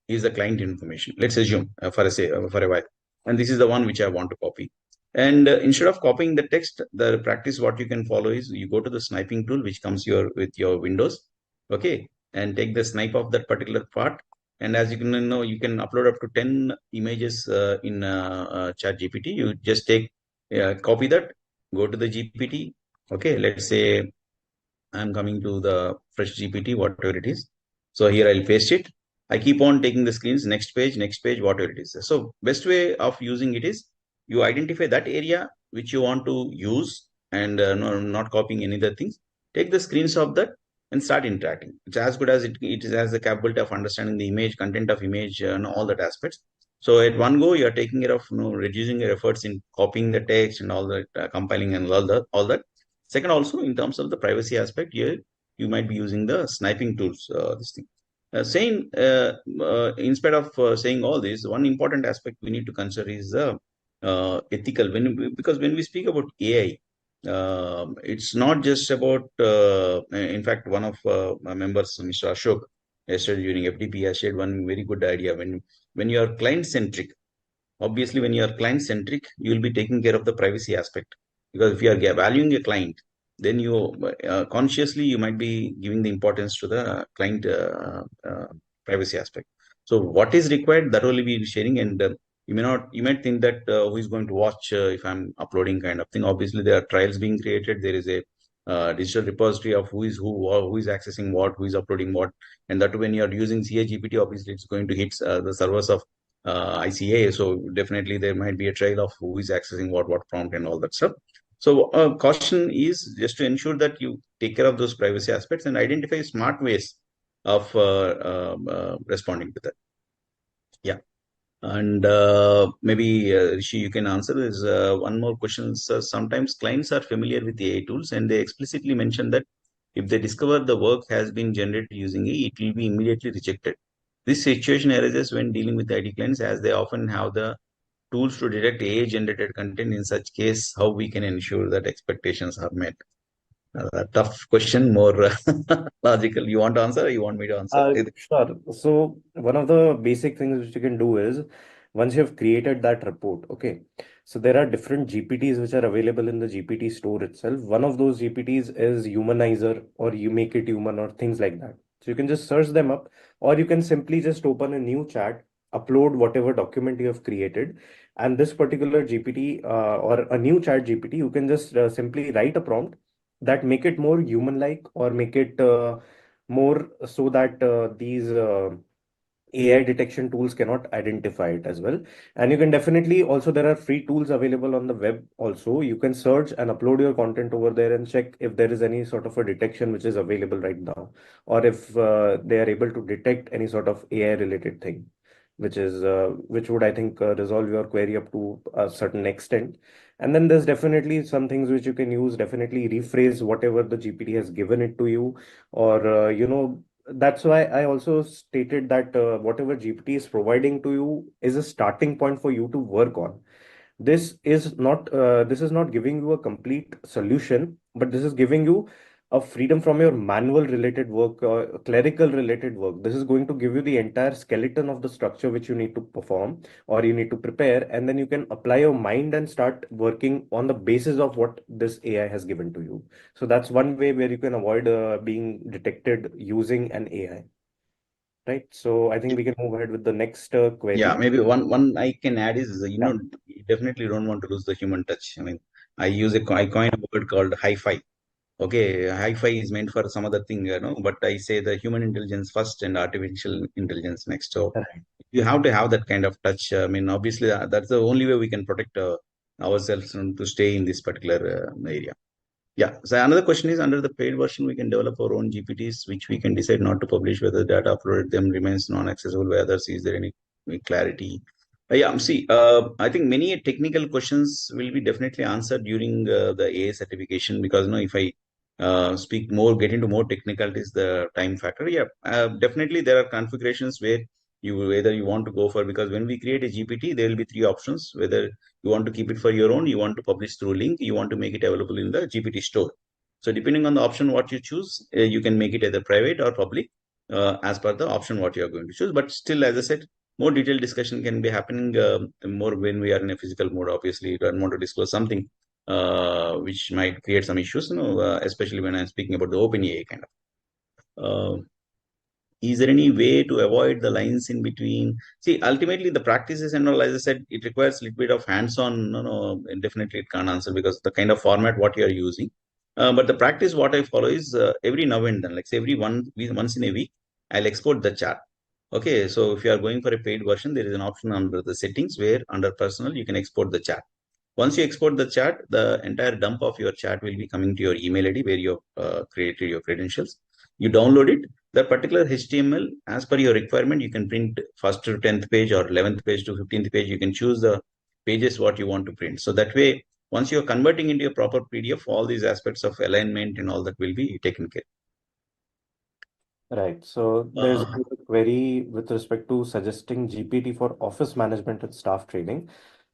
is the client information. Let's assume for a while, and this is the one which I want to copy. And instead of copying the text, the practice what you can follow is you go to the sniping tool which comes with your Windows, okay, and take the snipe of that particular part. And as you can know, you can upload up to 10 images in Chat GPT. You just copy that, go to the GPT. Okay, let's say I'm coming to the fresh GPT, whatever it is. So here I'll paste it. I keep on taking the screens, next page, whatever it is. So best way of using it is you identify that area which you want to use and not copying any other things. Take the screens of that and start interacting. It's as good as it has the capability of understanding the image, content of image, and all that aspects. So at one go, you're taking care of reducing your efforts in copying the text and all that, compiling and all that. Second, also in terms of the privacy aspect, here you might be using the sniping tools. This thing. Instead of saying all this, one important aspect we need to consider is the ethical. Because when we speak about AI, it's not just about. In fact, one of my members, Mr. Ashok, yesterday during FDP, has shared one very good idea. When you are client centric, obviously, when you are client centric, you will be taking care of the privacy aspect. Because if you are valuing a client, then you consciously you might be giving the importance to the client privacy aspect. So what is required, that will be sharing, and you might think that who is going to watch if I'm uploading kind of thing. Obviously, there are trials being created. There is a digital repository of who is accessing what, who is uploading what, and that when you are using CA GPT, obviously it's going to hit the servers of ICAI. So definitely there might be a trail of who is accessing what prompt and all that stuff. So caution is just to ensure that you take care of those privacy aspects and identify smart ways of responding to that. Yeah. And maybe Rishi, you can answer this. One more question. So sometimes clients are familiar with AI tools and they explicitly mention that if they discover the work has been generated using AI, it will be immediately rejected. This situation arises when dealing with IT clients as they often have the tools to detect AI generated content. In such case, how we can ensure that expectations are met? Tough question, more logical. You want to answer or you want me to answer? Sure. So one of the basic things which you can do is once you have created that report, okay. So there are different GPTs which are available in the GPT store itself. One of those GPTs is Humanizer or You Make It Human or things like that. So you can just search them up, or you can simply just open a new chat, upload whatever document you have created, and this particular GPT or a new chat GPT, you can just simply write a prompt that make it more human-like or make it more so that these AI detection tools cannot identify it as well. And you can definitely also, there are free tools available on the web also. You can search and upload your content over there and check if there is any sort of a detection which is available right now, or if they are able to detect any sort of AI related thing, which would, I think, resolve your query up to a certain extent. And then there's definitely some things which you can use, definitely rephrase whatever the GPT has given it to you, or that's why I also stated that whatever GPT is providing to you is a starting point for you to work on. This is not giving you a complete solution, but this is giving you a freedom from your manual related work, clerical related work. This is going to give you the entire skeleton of the structure which you need to perform or you need to prepare, and then you can apply your mind and start working on the basis of what this AI has given to you. So that's one way where you can avoid being detected using an AI. Right. So I think we can move ahead with the next Yeah, query. maybe one I can add is you definitely don't want to lose the human touch. I mean, I coin a word called hi-fi. Okay, hi-fi is meant for some other thing, but I say the human intelligence first and artificial intelligence next. So Yeah. you have to have that kind of touch. I mean, obviously that's the only way we can protect ourselves to stay in this particular area. Yeah. So another question is under the paid version, we can develop our own GPTs, which we can decide not to publish whether data uploaded them remains non-accessible by others. Is there any clarity? Yeah. See, I think many technical questions will be definitely answered during the AI certification because if I speak more, get into more technicalities, the time factor. Yeah. Definitely there are configurations where whether you want to go for, because when we create a GPT, there will be three options: whether you want to keep it for your own, you want to publish through link, you want to make it available in the GPT store. So depending on the option what you choose, you can make it either private or public as per the option what you are going to choose. But still, as I said, more detailed discussion can be happening more when we are in a physical mode. Obviously, you don't want to disclose something which might create some issues, especially when I'm speaking about the OpenAI kind of. Is there any way to avoid the lines in between? See, ultimately, the practices and all, as I said, it requires a little bit of hands-on. No, definitely it can't answer because the kind of format what you are using. But the practice what I follow is every now and then, like say once in a week, I'll export the chat. Okay, so if you are going for a paid version, there is an option under the settings where under personal you can export the chat. Once you export the chat, the entire dump of your chat will be coming to your email ID where you have created your credentials. You download it. The particular HTML, as per your requirement, you can print first to 10th page or 11th page to 15th page. You can choose the pages what you want to print. So that way, once you're converting into a proper PDF, all these aspects of alignment and all that will be taken care. Right. So there's a query with respect to suggesting GPT for office management and staff training.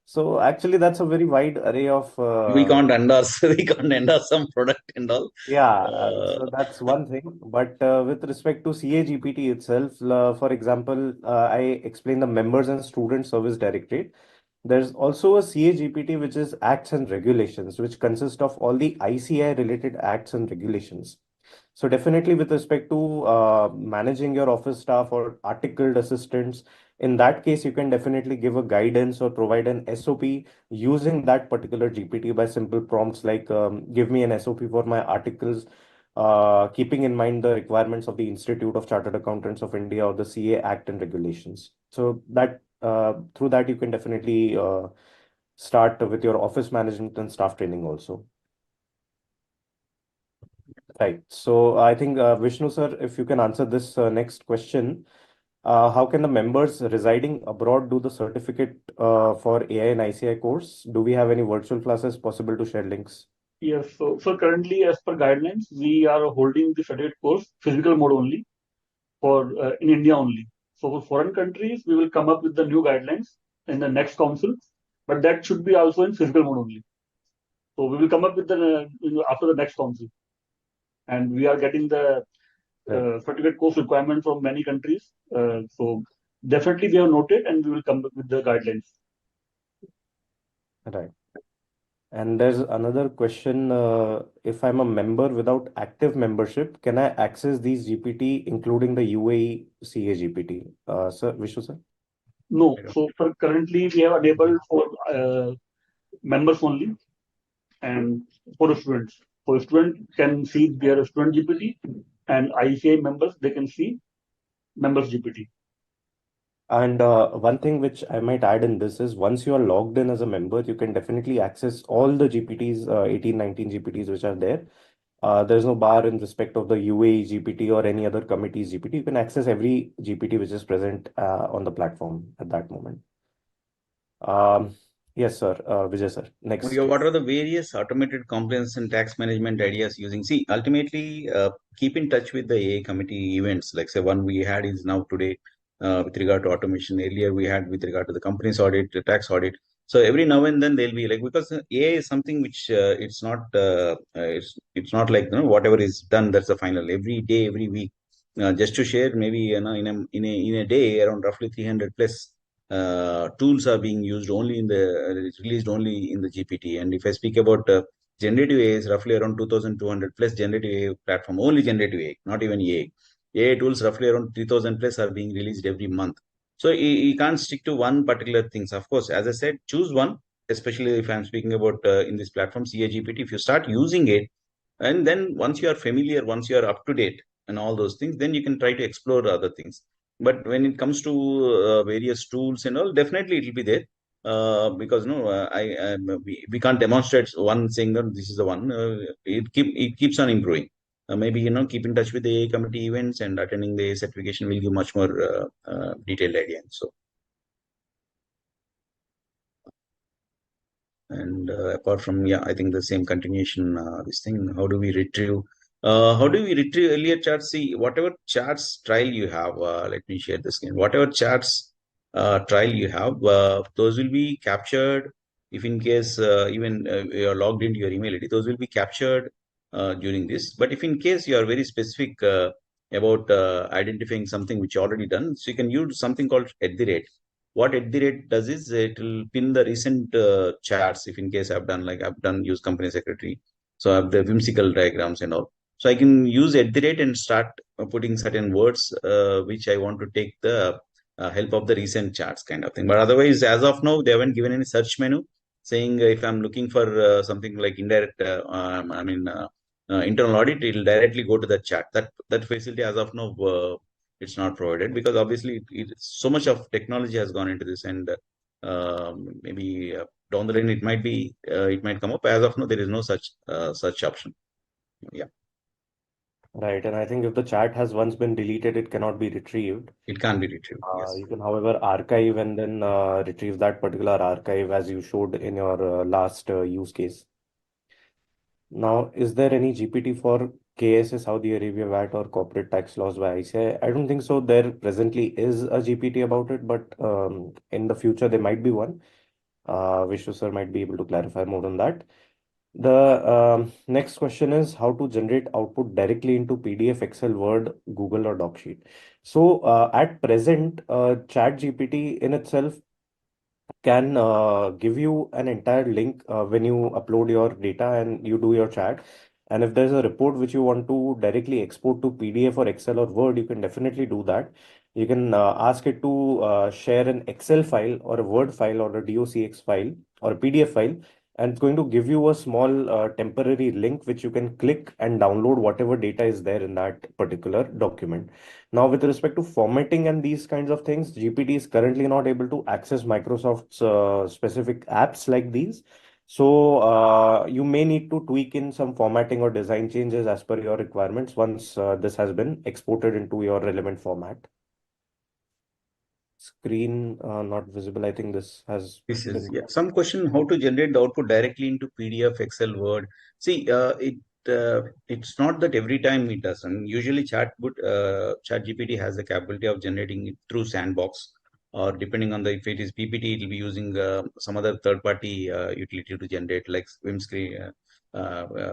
So actually, that's a very wide array of We can't endorse, we can't endorse some product and all. yeah. Uh, So that's one thing. But with respect to CA GPT itself, for example, I explained the members and student service directorate. There's also a CA GPT, which is Acts and Regulations, which consist of all the ICAI related acts and regulations. So definitely with respect to managing your office staff or articled assistants, in that case, you can definitely give a guidance or provide an SOP using that particular GPT by simple prompts like give me an SOP for my articles, keeping in mind the requirements of the Institute of Chartered Accountants of India or the CA Act and regulations. So that through that you can definitely start with your office management and staff training also. Right. So I think Vishnu sir, if you can answer this next question. How can the members residing abroad do the certificate for AI and ICI course? Do we have any virtual classes possible to share links? Yes, so currently, as per guidelines, we are holding the certificate course physical mode only for in India only. So for foreign countries, we will come up with the new guidelines in the next council, but that should be also in physical mode only. So we will come up with the after the next council, and we are getting the certificate course requirement from many countries. So definitely we have noted, and we will come up with the guidelines. Right. And there's another question. If I'm a member without active membership, can I access these GPT, including the UAE CA GPT? Sir, Vishnu sir? No, so for currently we have enabled for members only and for students. So student can see their student GPT, and ICAI members they can see members GPT. And one thing which I might add in this is once you are logged in as a member, you can definitely access all the GPTs, 18, 19 GPTs which are there. There's no bar in respect of the UAE GPT or any other committee's GPT. You can access every GPT which is present on the platform at that moment. Yes, sir. Vijay, sir. Next. What are the various automated compliance and tax management ideas using? See, ultimately, keep in touch with the AI committee events. Like say, one we had is now today with regard to automation. Earlier, we had with regard to the company's audit, the tax audit. So every now and then they'll be like, because AI is something which it's not like whatever is done that's the final. Every day, every week. Just to share, maybe in a day around roughly 300 plus tools are being used only in the released only in the GPT. And if I speak about generative AI, is roughly around 2,200 plus generative AI platform, only generative AI, not even AI. AI tools roughly around 3,000 plus are being released every month. So you can't stick to one particular things. Of course, as I said, choose one. Especially if I'm speaking about in this platform CA GPT, if you start using it, and then once you are familiar, once you are up to date and all those things, then you can try to explore other things. But when it comes to various tools and all, definitely it will be there. Because we can't demonstrate one saying that this is the one. It keeps on improving. Maybe keep in touch with the committee events and attending the certification will give much more detailed idea. So, and apart from I think the same continuation. This thing, how do we retrieve? Earlier charts? See, whatever charts trial you have, let me share the screen. Whatever charts trial you have, those will be captured. If in case even you are logged into your email ID, those will be captured during this. But if in case you are very specific about identifying something which you already done, so you can use something called @ what @ does is it will pin the recent charts. If in case I've done use company secretary, so I have the whimsical diagrams and all. So I can use @ and start putting certain words which I want to take the help of the recent charts kind of thing. But otherwise, as of now, they haven't given any search menu saying if I'm looking for something like indirect, internal audit, it will directly go to the chart. That facility as of now it's not provided because obviously so much of technology has gone into this, and maybe down the line it might come up. As of now, there is no such option. Yeah. Right, and I think if the chat has once been deleted, it cannot be retrieved. It can't be retrieved. Yes. You can, however, archive and then retrieve that particular archive as you showed in your last use case. Now, is there any GPT for KSA, Saudi Arabia VAT or corporate tax laws by ICAI? I don't think so. There presently is a GPT about it, but in the future there might be one. Vishnu sir might be able to clarify more on that. The next question is how to generate output directly into PDF, Excel, Word, Google, or Docsheet. So at present, ChatGPT in itself can give you an entire link when you upload your data and you do your chat. And if there's a report which you want to directly export to PDF or Excel or Word, you can definitely do that. You can ask it to share an Excel file or a Word file or a docx file or a PDF file, and it's going to give you a small temporary link which you can click and download whatever data is there in that particular document. Now, with respect to formatting and these kinds of things, GPT is currently not able to access Microsoft's specific apps like these. So you may need to tweak in some formatting or design changes as per your requirements once this has been exported into your relevant format. screen not visible. I think this has This is been. some question how to generate the output directly into PDF, Excel, Word. See, it's not that every time it does. And usually, ChatGPT has the capability of generating it through Sandbox, or depending on the if it is PPT, it will be using some other third-party utility to generate like swim screen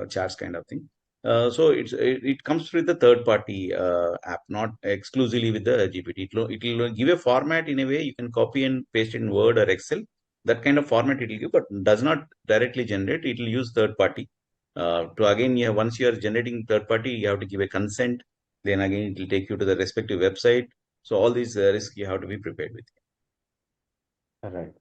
charts kind of thing. So it comes with the third-party app, not exclusively with the GPT. It will give a format in a way you can copy and paste it in Word or Excel. That kind of format it will give, but does not directly generate. It will use third party. To again, yeah, once you are generating third party, you have to give a consent. Then again, it will take you to the respective website. So all these risks you have to be prepared with. All right.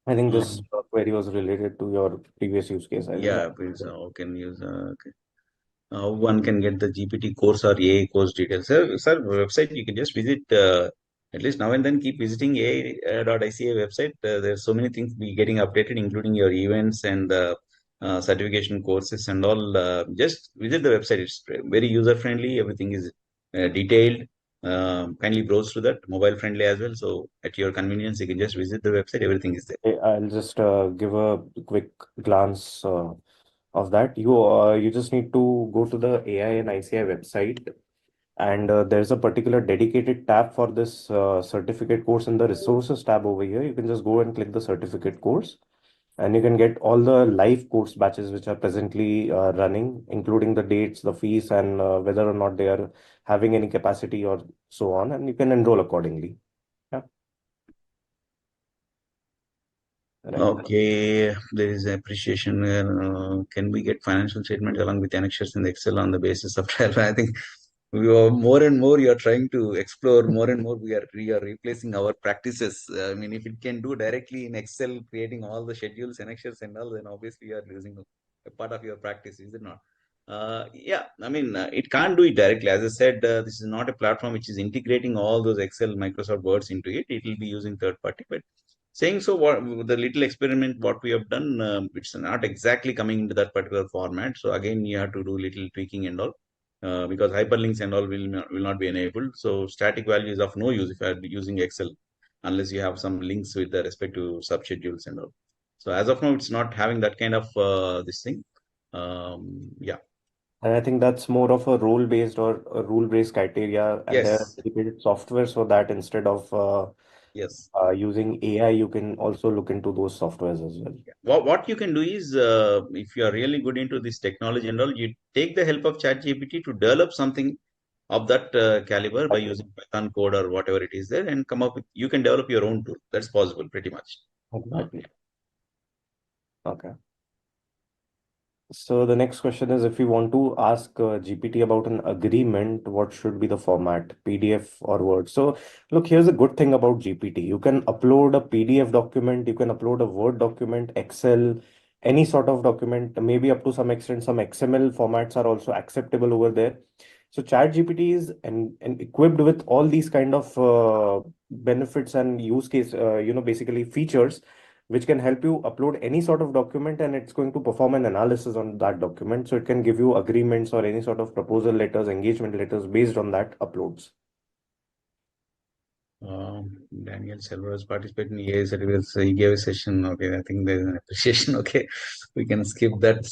I think this query was related to your previous use case. I think Yeah, please. Can use. Okay. One can get the GPT course or AI course details. Sir, website you can just visit. At least now and then keep visiting AI.ICA website. There's so many things be getting updated, including your events and certification courses and all. Just visit the website. It's very user friendly. Everything is detailed. Kindly browse through that. Mobile friendly as well. So at your convenience, you can just visit the website. Everything is there. I'll just give a quick glance of that. You just need to go to the AI and ICI website, and there's a particular dedicated tab for this certificate course in the resources tab over here. You can just go and click the certificate course, and you can get all the live course batches which are presently running, including the dates, the fees, and whether or not they are having any capacity or so on, and you can enroll accordingly. Yeah. Right. Okay, there is appreciation. Can we get financial statements along with annexures in the Excel on the basis of trial? I think we are more and more you are trying to explore more and more. We are replacing our practices. I mean, if it can do directly in Excel, creating all the schedules, annexures, and all, then obviously you are losing a part of your practice, is it not? Yeah, I mean, it can't do it directly. As I said, this is not a platform which is integrating all those Excel, Microsoft Words into it. It will be using third party, but saying so, what the little experiment what we have done, it's not exactly coming into that particular format. So again, you have to do little tweaking and all, because hyperlinks and all will not be enabled. So static value is of no use if you are using Excel, unless you have some links with the respective subschedules and all. So as of now, it's not having that kind of this thing. Yeah. And I think that's more of a role-based or a rule-based criteria, and there are Yes. dedicated softwares for that. Instead of Yes. using AI, you can also look into those softwares as well. What you can do is, if you are really good into this technology and all, you take the help of ChatGPT to develop something of that caliber by using Python code or whatever it is there, and come up with, you can develop your own tool. That's possible pretty much. Exactly. Okay. So the next question is, if you want to ask GPT about an agreement, what should be the format, PDF or Word? So look, here's a good thing about GPT. You can upload a PDF document, you can upload a Word document, Excel, any sort of document, maybe up to some extent, some XML formats are also acceptable over there. So ChatGPT is and equipped with all these kind of benefits and use case, basically features which can help you upload any sort of document, and it's going to perform an analysis on that document. So it can give you agreements or any sort of proposal letters, engagement letters based on that uploads. Daniel Silver has participated in EA certificates. He gave a session. Okay, I think there's an appreciation. Okay, we can skip that.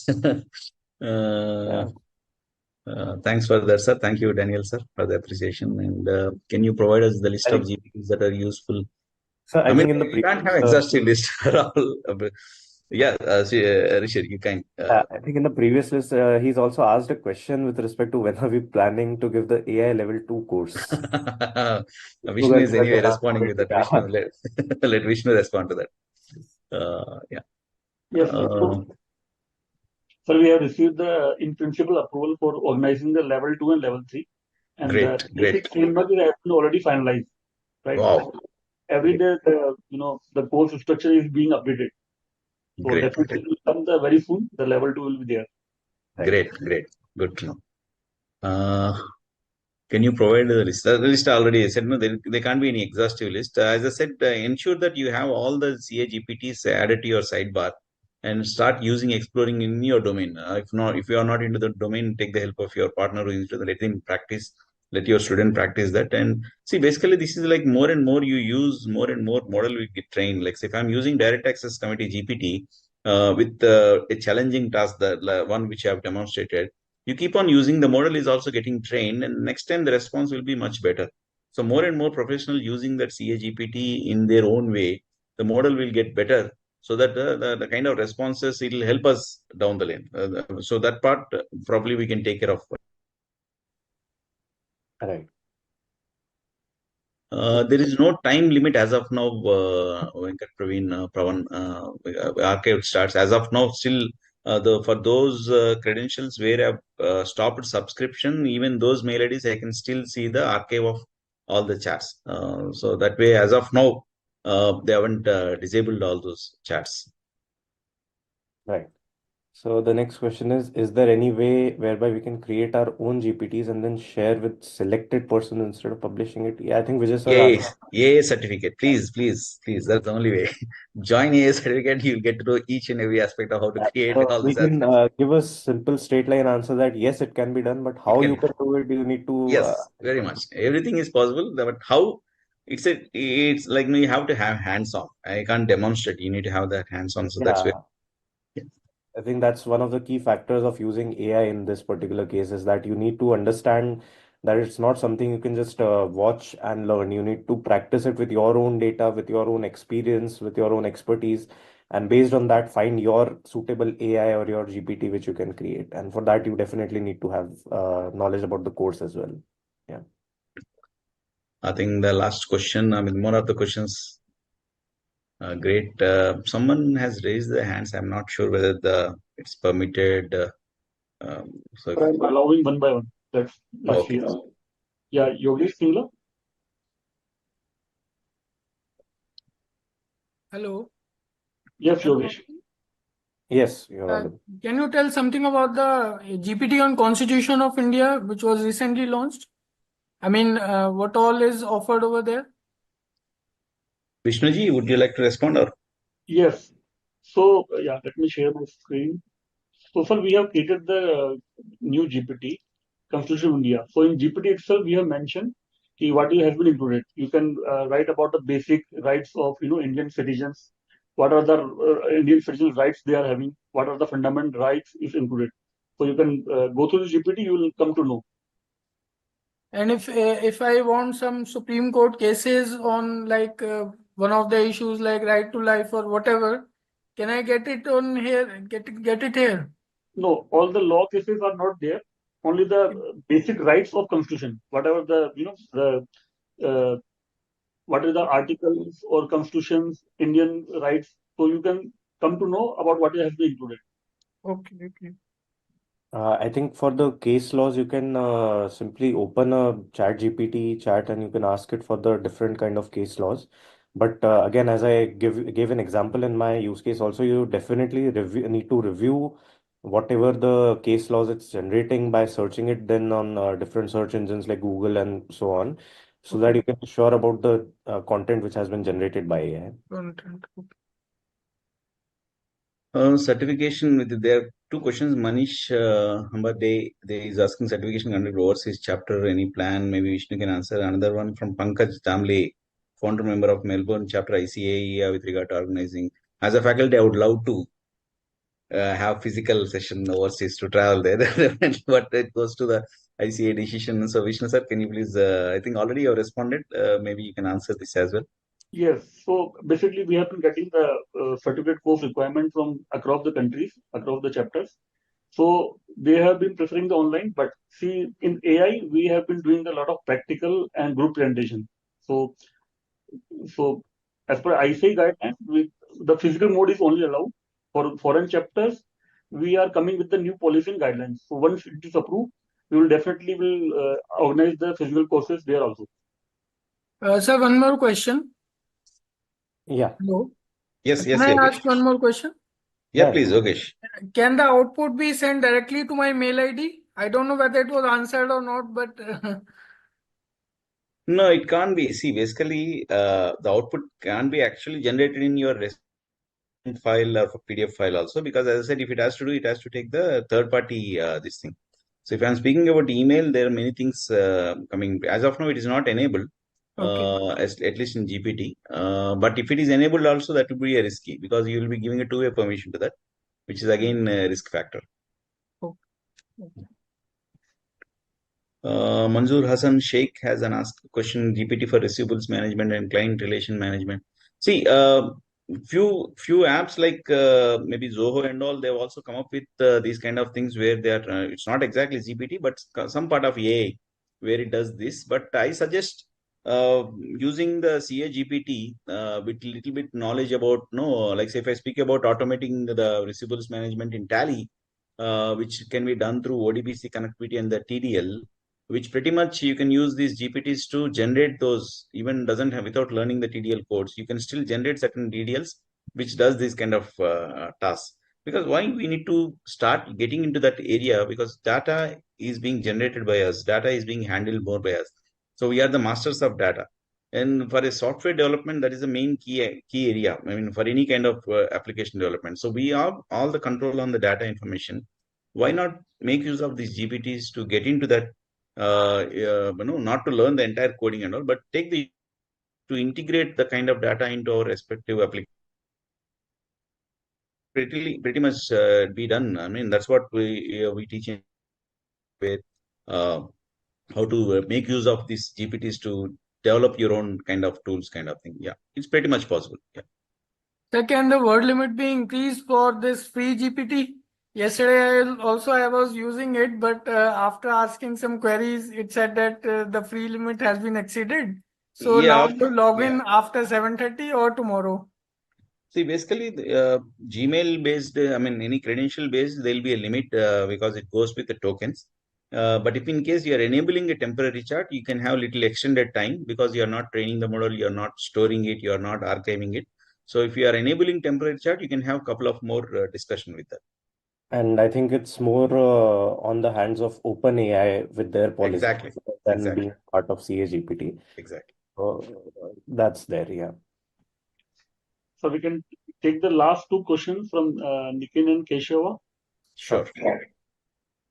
Yeah. Thanks for that, sir. Thank you, Daniel, sir, for the appreciation. And can you provide us the list I of think, GPTs that are useful? so I I mean, think in the we can't have previous, exhaustive list for all. Yeah, Rishit, you can. I think in the previous list, he's also asked a question with respect to when are we planning to give the AI level 2 course. So Vishnu is that's anyway an responding with answer. that. Vishnu, let Vishnu respond to that. Yeah. Yes. Uh, So we have received the in principle approval for organizing the level 2 and level 3, and the great, basic great. framework is actually already finalized, right? Wow, Every day, the course structure is being updated. So great, definitely great, will come very soon. The level 2 will be there. Right. great, great. Good to know. Can you provide the list? The list already I said no. There can't be any exhaustive list. As I said, ensure that you have all the CA GPTs added to your sidebar and start using exploring in your domain. If not, if you are not into the domain, take the help of your partner who is into the let him practice. let your student practice that. And see, basically, this is like more and more you use, more and more model will get trained. Like, say, if I'm using direct access committee GPT with a challenging task, the one which I have demonstrated, you keep on using, the model is also getting trained, and next time the response will be much better. So more and more professional using that CA GPT in their own way, the model will get better, so that the kind of responses, it will help us down the lane. So that part probably we can take care of. Right. There is no time limit as of now, Venkat, Praveen, Pravan. Archive starts as of now. Still, for those credentials where I've stopped subscription, even those mail IDs, I can still see the archive of all the chats. So that way, as of now, they haven't disabled all those chats. Right. So the next question is there any way whereby we can create our own GPTs and then share with selected person instead of publishing it? Yeah, I think Vijay sir AA, answered. AA certificate, please, please, please. That's the only way. Join AA certificate, you'll get to know each and every aspect of how to Yeah. create So all we these can aspects. give a simple straight line answer that yes, it can be done, but It how you can. can do it, you need to. Yes, very much. Everything is possible, but how? It's like, you have to have hands on. I can't demonstrate. You need to have that hands on. So that's where. Yeah, I think that's one of the key factors of using AI in this particular case is that you need to understand that it's not something you can just watch and learn. You need to practice it with your own data, with your own experience, with your own expertise, and based on that, find your suitable AI or your GPT which you can create. And for that, you definitely need to have knowledge about the course as well. Yeah. I think the last question. I mean, more of the questions. Great. Someone has raised their hands. I'm not sure whether the it's permitted. So if, I'm allowing one by one. Let's okay. see. Yeah, Yogesh Singla. Hello. Yes, Am I Yogesh. audible? Yes, you're Uh, audible. can you tell something about the GPT on Constitution of India, which was recently launched? I mean, what all is offered over there? Vishnuji, would you like to respond or? Yes. So yeah, let me share my screen. So far, we have created the new GPT, Constitution of India. So in GPT itself, we have mentioned what has been included. You can write about the basic rights of Indian citizens. What are the Indian citizens' rights they are having? What are the fundamental rights is included? So you can go through the GPT. You will come to know. And if I want some Supreme Court cases on like one of the issues like right to life or whatever, can I get it on here? Get it here? No, all the law cases are not there. Only the basic rights of Constitution. Whatever the uh, what are the articles or constitutions, Indian rights. So you can come to know about what has been included. Okay, okay. I think for the case laws, you can simply open a chat GPT chat and you can ask it for the different kind of case laws. But again, as I gave an example in my use case, also you definitely need to review whatever the case laws it's generating by searching it then on different search engines like Google and so on, so that Okay. you can be sure about the content which has been generated by AI. Content. Okay. Certification with there are two questions. Manish they is asking certification conduct overseas chapter. Any plan? Maybe Vishnu can answer. Another one from Pankaj Damle, founder member of Melbourne chapter ICAI with regard to organizing. As a faculty, I would love to have physical session overseas to travel there, but it goes to the ICAI decision. So Vishnu sir, can you please? I think already you have responded. Maybe you can answer this as well. Yes. So basically, we have been getting the certificate course requirement from across the countries, across the chapters. So they have been preferring the online, but see, in AI, we have been doing a lot of practical and group presentation. So, so as per ICAI guidelines, the physical mode is only allowed for foreign chapters. We are coming with the new policy and guidelines. So once it is approved, we will definitely organize the physical courses there also. Sir, one more question. Yeah. Hello. Yes, Can yes, I Yogesh. ask one more question? Yeah, Yeah. please, Yogesh. Can the output be sent directly to my mail ID? I don't know whether it was answered or not, but No, it can't be. See, basically, the output can be actually generated in your recipient file or PDF file also, because as I said, if it has to do, it has to take the third party this thing. So if I'm speaking about email, there are many things coming. As of now, it is not enabled, at least in GPT. But if it is enabled also, that would be a risky because you will be giving a two-way permission to that, which is again a risk factor. Manzoor Hassan Sheikh has an asked question: GPT for receivables management and client relation management. See, few apps like maybe Zoho and all, they've also come up with these kind of things where they are. It's not exactly GPT, but some part of AI where it does this. But I suggest using the CA GPT with little bit knowledge about like say if I speak about automating the receivables management in Tally, which can be done through ODBC connectivity and the TDL, which pretty much you can use these GPTs to generate those, even doesn't have, without learning the TDL codes, you can still generate certain TDLs, which does this kind of tasks. Because why we need to start getting into that area? Because data is being generated by us, data is being handled more by us. So we are the masters of data. And for a software development, that is the main key area. I mean, for any kind of application development. So we have all the control on the data information. Why not make use of these GPTs to get into that not to learn the entire coding and all, but take the to integrate the kind of data into our respective application. Pretty much be done. I mean, that's what we teach in where how to make use of these GPTs to develop your own kind of tools, kind of thing. Yeah, it's pretty much possible. Yeah. So can the word limit be increased for this free GPT? Yesterday I was using it, but after asking some queries, it said that the free limit has been exceeded. So now to log in after 7:30 or tomorrow. See, basically, Gmail based, I mean, any credential based, there'll be a limit because it goes with the tokens. But if in case you are enabling a temporary chart, you can have little extended time because you are not training the model, you are not storing it, you are not archiving it. So if you are enabling temporary chart, you can have a couple of more discussion with that. And I think it's more on the hands of OpenAI with their policy than being part of CA GPT. Exactly. That's there, yeah. So we can take the last two questions from Nikin and Keshava. Sure.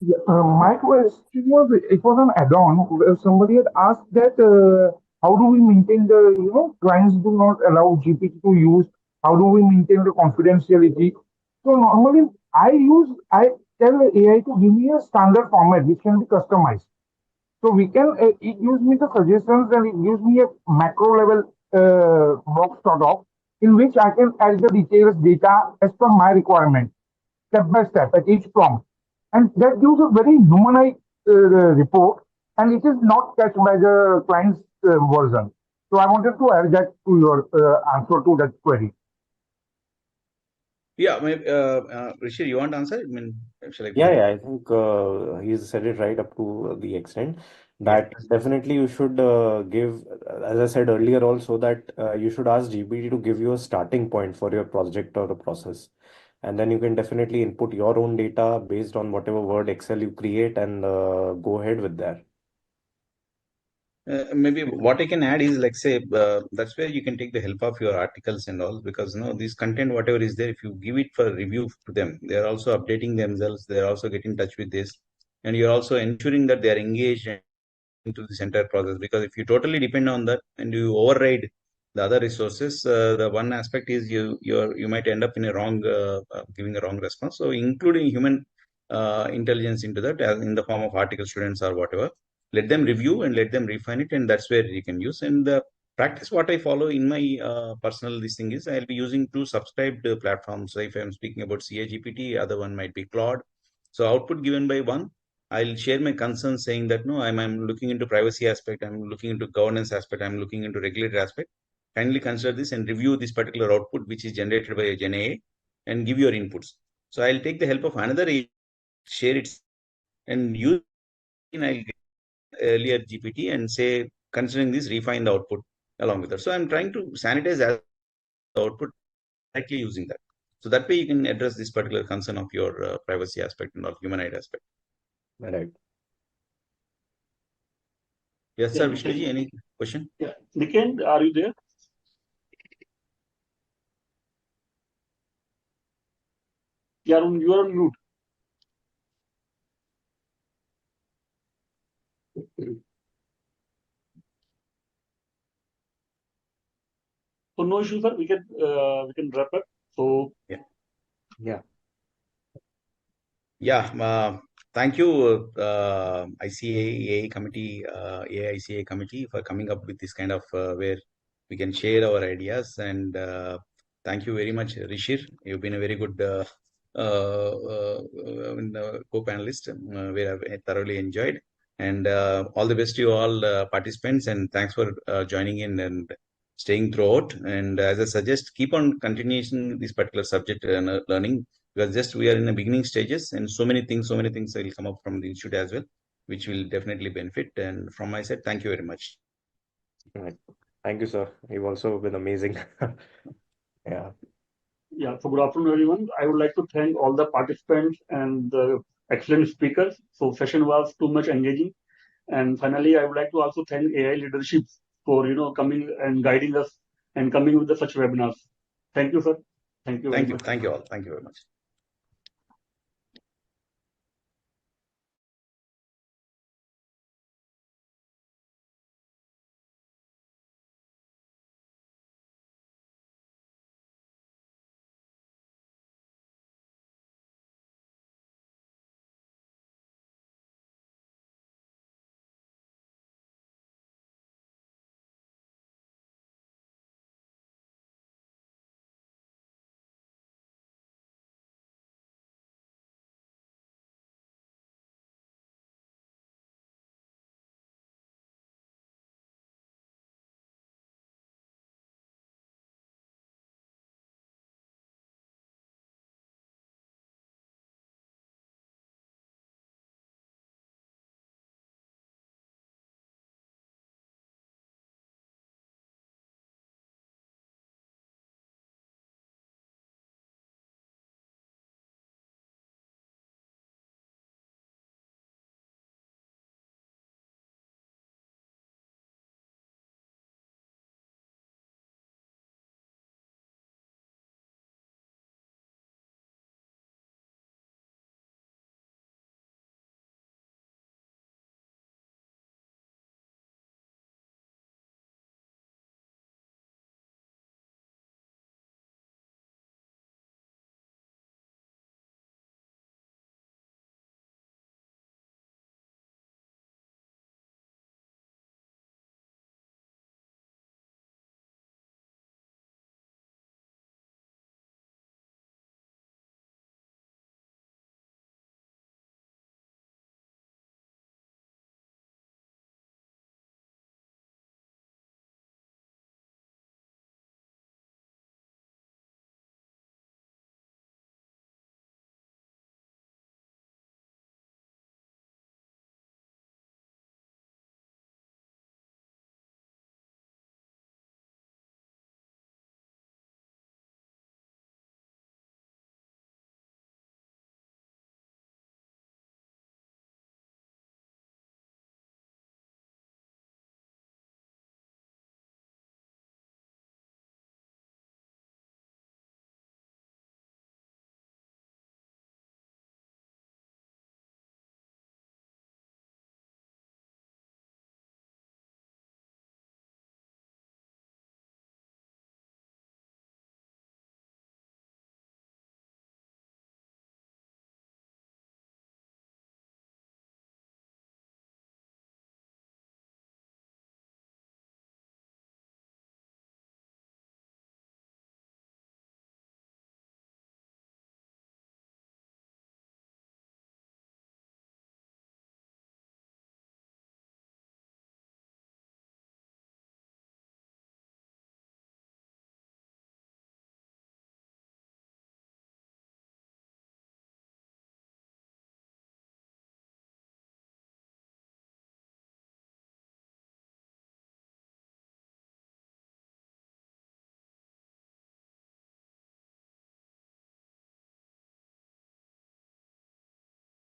Yeah, my question was, it was an add-on where somebody had asked that how do we maintain the, clients do not allow GPT to use, how do we maintain the confidentiality? So normally I tell AI to give me a standard format which can be customized. So we can, it gives me the suggestions and it gives me a macro level box sort of in which I can add the details data as per my requirement, step by step at each prompt. And that gives a very humanized report and it is not catched by the client's version. So I wanted to add that to your answer to that query. Yeah, maybe, Rishi, you want to answer? I mean, shall I go? Yeah, I think he's said it right up to the extent that definitely you should give, as I said earlier also, that you should ask GPT to give you a starting point for your project or a process. And then you can definitely input your own data based on whatever Word, Excel you create and go ahead with that. Maybe what I can add is like say that's where you can take the help of your articles and all, because this content whatever is there, if you give it for review to them, they are also updating themselves, they are also getting in touch with this, and you're also ensuring that they are engaged into this entire process. Because if you totally depend on that and you override the other resources, the one aspect is you might end up in a wrong giving a wrong response. So including human intelligence into that, as in the form of article students or whatever, let them review and let them refine it, and that's where you can use. And the practice what I follow in my personal this thing is I'll be using two subscribed platforms. So if I'm speaking about CA GPT, other one might be Claude. So output given by one, I'll share my concerns saying that no, I'm looking into privacy aspect, I'm looking into governance aspect, I'm looking into regulatory aspect. Kindly consider this and review this particular output which is generated by Gen AI and give your inputs. So I'll take the help of another AI, share it, and use. I'll get earlier GPT and say, considering this, refine the output along with that. So I'm trying to sanitize the output directly using that. So that way you can address this particular concern of your privacy aspect and of humanoid aspect. Right. Yes, sir. Vishnuji, any question? Yeah. Niken, are you there? Yeah, you are on mute. So no issue, sir. We can wrap up. So thank you, ICAI committee, AICA committee for coming up with this kind of where we can share our ideas. And thank you very much, Rishir. You've been a very good co-panelist. We have thoroughly enjoyed. And all the best to you all participants. And thanks for joining in and staying throughout. And as I suggest, keep on continuing this particular subject learning, because just we are in the beginning stages, and so many things will come up from the institute as well, which will definitely benefit. And from my side, thank you very much. Right. Thank you, sir. You've also been amazing. Yeah, so good afternoon, everyone. I would like to thank all the participants and the excellent speakers. So session was too much engaging. And finally, I would like to also thank AI leadership for coming and guiding us and coming with such webinars. Thank you, sir. Thank you very much. Thank you all. Thank you very much.